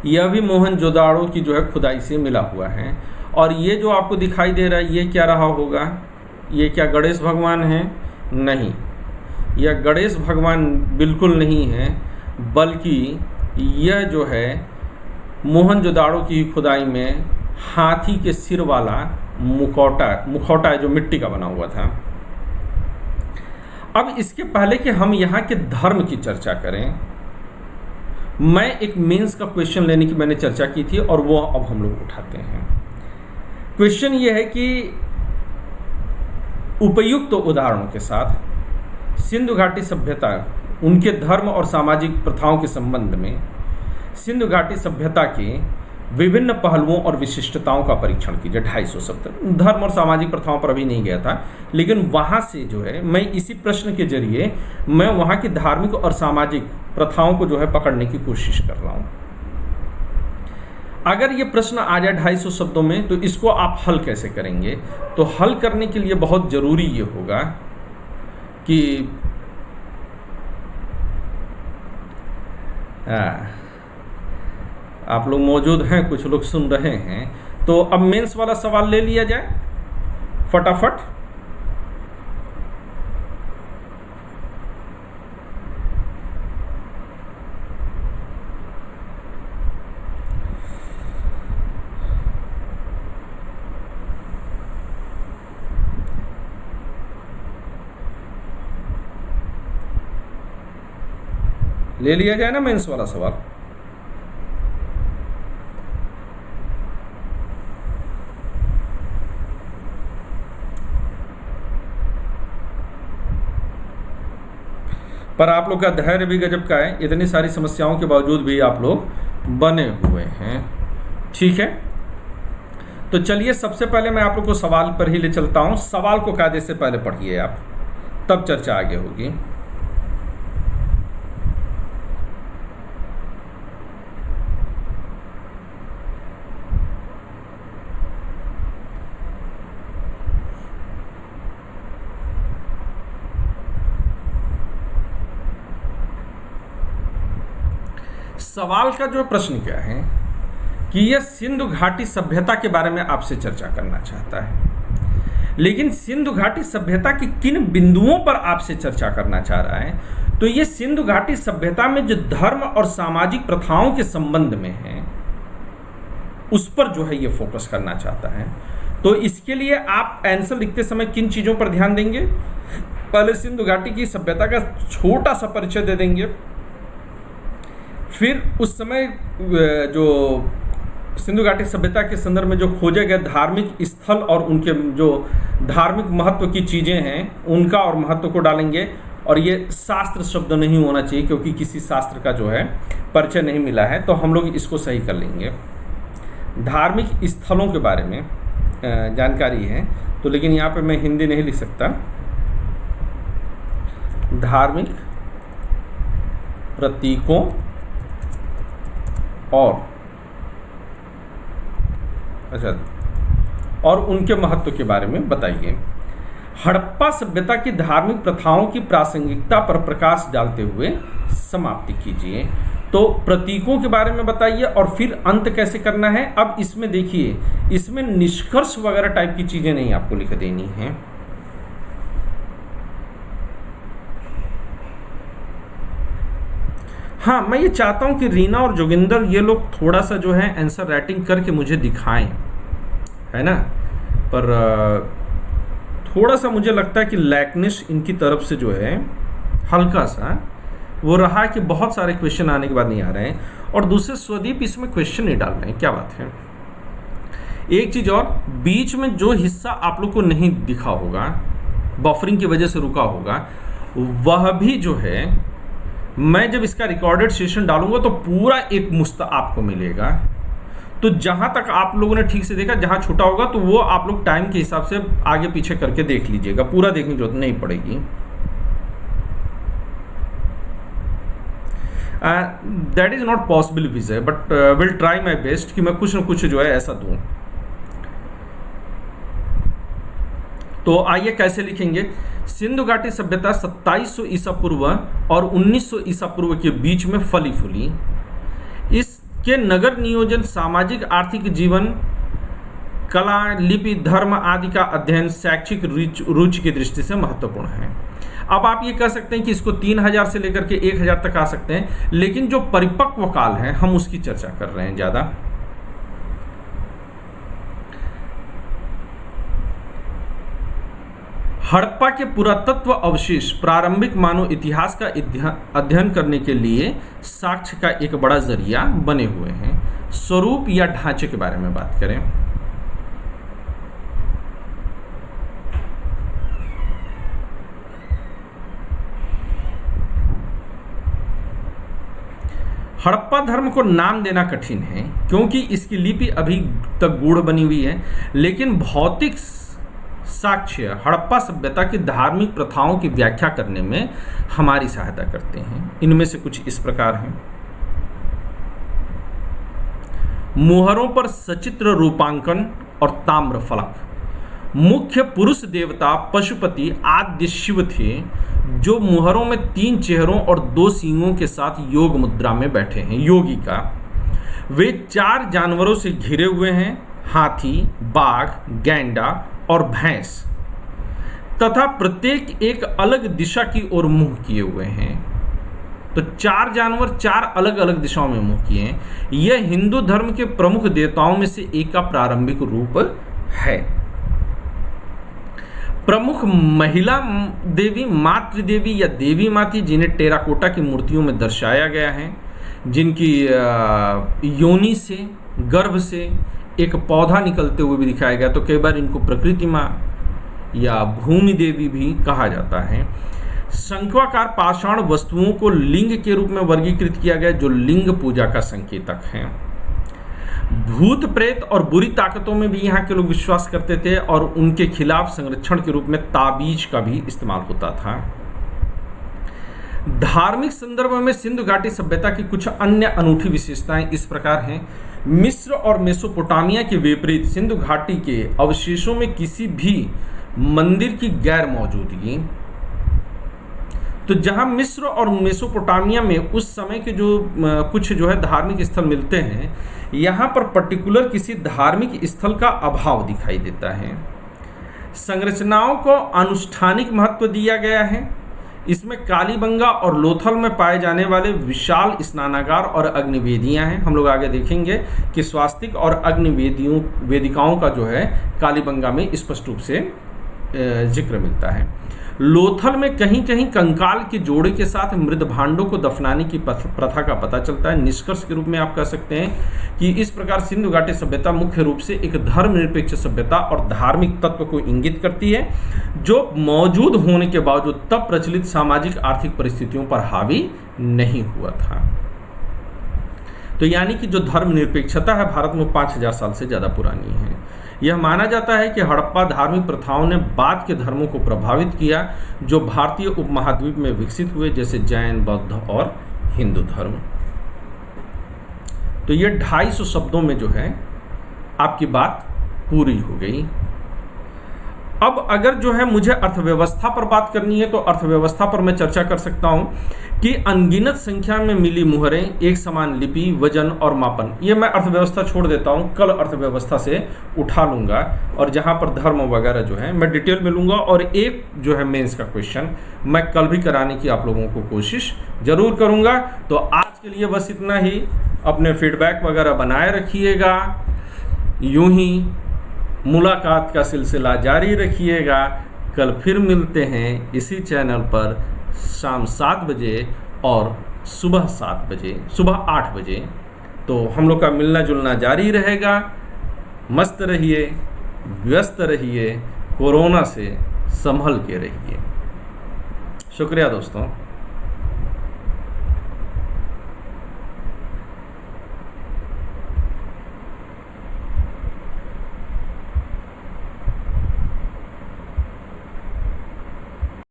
S1: यह भी मोहनजोदाड़ो की जो है खुदाई से मिला हुआ है। और ये जो आपको दिखाई दे रहा है ये क्या रहा होगा? ये क्या गणेश भगवान हैं? नहीं, यह गणेश भगवान बिल्कुल नहीं है, बल्कि यह जो है मोहनजोदाड़ो की खुदाई में हाथी के सिर वाला मुखौटा है जो मिट्टी का बना हुआ था। अब इसके पहले कि हम यहाँ के धर्म की चर्चा करें, मैं एक मेंस का क्वेश्चन लेने की मैंने चर्चा की थी और वो अब हम लोग उठाते हैं। क्वेश्चन ये है कि उपयुक्त उदाहरणों के साथ सिंधु घाटी सभ्यता, उनके धर्म और सामाजिक प्रथाओं के संबंध में सिंधु घाटी सभ्यता के विभिन्न पहलुओं और विशिष्टताओं का परीक्षण कीजिए। 250 शब्द। धर्म और सामाजिक प्रथाओं पर अभी नहीं गया था, लेकिन वहाँ से जो है मैं इसी प्रश्न के जरिए मैं वहाँ की धार्मिक और सामाजिक प्रथाओं को जो है पकड़ने की कोशिश कर रहा हूँ। अगर ये प्रश्न आ जाए 250 शब्दों में तो इसको आप हल कैसे करेंगे? तो हल करने के लिए बहुत ज़रूरी ये होगा कि आप लोग मौजूद हैं, कुछ लोग सुन रहे हैं, तो अब मेंस वाला सवाल ले लिया जाए फटाफट। ले लिया जाए ना मेंस वाला सवाल। पर आप लोग का धैर्य भी गजब का है, इतनी सारी समस्याओं के बावजूद भी आप लोग बने हुए हैं। ठीक है, तो चलिए सबसे पहले मैं आप लोग को सवाल पर ही ले चलता हूं। सवाल को कायदे से पहले पढ़िए आप, तब चर्चा आगे होगी। सवाल का जो प्रश्न क्या है कि यह सिंधु घाटी सभ्यता के बारे में आपसे चर्चा करना चाहता है, लेकिन सिंधु घाटी सभ्यता की किन बिंदुओं पर आपसे चर्चा करना चाह रहा है? तो ये सिंधु घाटी सभ्यता में जो धर्म और सामाजिक प्रथाओं के संबंध में है उस पर जो है ये फोकस करना चाहता है। तो इसके लिए आप आंसर लिखते समय किन चीज़ों पर ध्यान देंगे? पहले सिंधु घाटी की सभ्यता का छोटा सा परिचय दे देंगे, फिर उस समय जो सिंधु घाटी सभ्यता के संदर्भ में जो खोजे गए धार्मिक स्थल और उनके जो धार्मिक महत्व की चीज़ें हैं उनका और महत्व को डालेंगे। और ये शास्त्र शब्द नहीं होना चाहिए क्योंकि किसी शास्त्र का जो है परिचय नहीं मिला है, तो हम लोग इसको सही कर लेंगे। धार्मिक स्थलों के बारे में जानकारी है, तो लेकिन यहाँ पे मैं हिंदी नहीं लिख सकता। धार्मिक प्रतीकों और उनके महत्व के बारे में बताइए। हड़प्पा सभ्यता की धार्मिक प्रथाओं की प्रासंगिकता पर प्रकाश डालते हुए समाप्ति कीजिए। तो प्रतीकों के बारे में बताइए और फिर अंत कैसे करना है। अब इसमें देखिए, इसमें निष्कर्ष वगैरह टाइप की चीजें नहीं आपको लिख देनी है। हाँ, मैं ये चाहता हूँ कि रीना और जोगिंदर ये लोग थोड़ा सा जो है आंसर राइटिंग करके मुझे दिखाएं, है ना। पर थोड़ा सा मुझे लगता है कि लैकनेस इनकी तरफ से जो है हल्का सा वो रहा कि बहुत सारे क्वेश्चन आने के बाद नहीं आ रहे हैं, और दूसरे स्वदीप इसमें क्वेश्चन नहीं डाल रहे हैं। क्या बात है। एक चीज़ और, बीच में जो हिस्सा आप लोग को नहीं दिखा होगा, बफरिंग की वजह से रुका होगा, वह भी जो है मैं जब इसका रिकॉर्डेड सेशन डालूंगा तो पूरा एक मुश्त आपको मिलेगा। तो जहां तक आप लोगों ने ठीक से देखा, जहां छूटा होगा तो वो आप लोग टाइम के हिसाब से आगे पीछे करके देख लीजिएगा, पूरा देखने की जरूरत नहीं पड़ेगी। That is not possible Vijay, but will try my best कि मैं कुछ न कुछ जो है ऐसा दूं। तो आइए कैसे लिखेंगे। सिंधु घाटी सभ्यता 2700 ईसा पूर्व और 1900 ईसा पूर्व के बीच में फली फूली। इसके नगर नियोजन, सामाजिक आर्थिक जीवन, कला, लिपि, धर्म आदि का अध्ययन शैक्षिक रुचि की दृष्टि से महत्वपूर्ण है। अब आप ये कह सकते हैं कि इसको 3000 से लेकर के 1000 तक आ सकते हैं, लेकिन जो परिपक्व काल है हम उसकी चर्चा कर रहे हैं ज़्यादा। हड़प्पा के पुरातत्व अवशेष प्रारंभिक मानव इतिहास का अध्ययन करने के लिए साक्ष्य का एक बड़ा जरिया बने हुए हैं। स्वरूप या ढांचे के बारे में बात करें, हड़प्पा धर्म को नाम देना कठिन है क्योंकि इसकी लिपि अभी तक गूढ़ बनी हुई है, लेकिन भौतिक साक्ष्य हड़प्पा सभ्यता की धार्मिक प्रथाओं की व्याख्या करने में हमारी सहायता करते हैं। इनमें से कुछ इस प्रकार हैं। मुहरों पर सचित्र रूपांकन और ताम्र फलक। मुख्य पुरुष देवता पशुपति आद्य शिव थे, जो मुहरों में 3 चेहरों और 2 सींगों के साथ योग मुद्रा में बैठे हैं। योगी का वे 4 जानवरों से घिरे हुए हैं, हाथी, बाघ, गैंडा और भैंस, तथा प्रत्येक एक अलग दिशा की ओर मुंह किए हुए हैं। तो 4 जानवर 4 अलग अलग दिशाओं में मुंह किए हैं। यह हिंदू धर्म के प्रमुख देवताओं में से एक का प्रारंभिक रूप है। प्रमुख महिला देवी मातृदेवी या देवी माती, जिन्हें टेराकोटा की मूर्तियों में दर्शाया गया है, जिनकी योनि से, गर्भ से एक पौधा निकलते हुए भी दिखाया गया। तो कई बार इनको प्रकृति माँ या भूमि देवी भी कहा जाता है। शंक्वाकार पाषाण वस्तुओं को लिंग के रूप में वर्गीकृत किया गया, जो लिंग पूजा का संकेतक है। भूत प्रेत और बुरी ताकतों में भी यहाँ के लोग विश्वास करते थे, और उनके खिलाफ संरक्षण के रूप में ताबीज का भी इस्तेमाल होता था। धार्मिक संदर्भ में सिंधु घाटी सभ्यता की कुछ अन्य अनूठी विशेषताएं इस प्रकार हैं। मिस्र और मेसोपोटामिया के विपरीत सिंधु घाटी के अवशेषों में किसी भी मंदिर की गैर मौजूदगी। तो जहां मिस्र और मेसोपोटामिया में उस समय के जो कुछ जो है धार्मिक स्थल मिलते हैं, यहाँ पर पर्टिकुलर किसी धार्मिक स्थल का अभाव दिखाई देता है। संरचनाओं को अनुष्ठानिक महत्व दिया गया है। इसमें कालीबंगा और लोथल में पाए जाने वाले विशाल स्नानागार और अग्निवेदियां हैं। हम लोग आगे देखेंगे कि स्वास्तिक और वेदिकाओं का जो है कालीबंगा में स्पष्ट रूप से जिक्र मिलता है। लोथल में कहीं कहीं कंकाल के जोड़े के साथ मृत भांडों को दफनाने की प्रथा का पता चलता है। निष्कर्ष के रूप में आप कह सकते हैं कि इस प्रकार सिंधु घाटी सभ्यता मुख्य रूप से एक धर्मनिरपेक्ष सभ्यता और धार्मिक तत्व को इंगित करती है, जो मौजूद होने के बावजूद तब प्रचलित सामाजिक आर्थिक परिस्थितियों पर हावी नहीं हुआ था। तो यानी कि जो धर्मनिरपेक्षता है भारत में 5000 साल से ज़्यादा पुरानी है। यह माना जाता है कि हड़प्पा धार्मिक प्रथाओं ने बाद के धर्मों को प्रभावित किया जो भारतीय उपमहाद्वीप में विकसित हुए, जैसे जैन, बौद्ध और हिंदू धर्म। तो ये 250 शब्दों में जो है आपकी बात पूरी हो गई। अब अगर जो है मुझे अर्थव्यवस्था पर बात करनी है तो अर्थव्यवस्था पर मैं चर्चा कर सकता हूं कि अनगिनत संख्या में मिली मुहरें, एक समान लिपि, वजन और मापन। ये मैं अर्थव्यवस्था छोड़ देता हूं, कल अर्थव्यवस्था से उठा लूंगा, और जहां पर धर्म वगैरह जो है मैं डिटेल में लूंगा। और एक जो है मेंस का क्वेश्चन मैं कल भी कराने की आप लोगों को कोशिश जरूर करूंगा। तो आज के लिए बस इतना ही। अपने फीडबैक वगैरह बनाए रखिएगा, यूं ही मुलाकात का सिलसिला जारी रखिएगा। कल फिर मिलते हैं इसी चैनल पर शाम 7 बजे और सुबह 7 बजे, सुबह 8 बजे। तो हम लोग का मिलना जुलना जारी रहेगा। मस्त रहिए, व्यस्त रहिए, कोरोना से संभल के रहिए। शुक्रिया दोस्तों।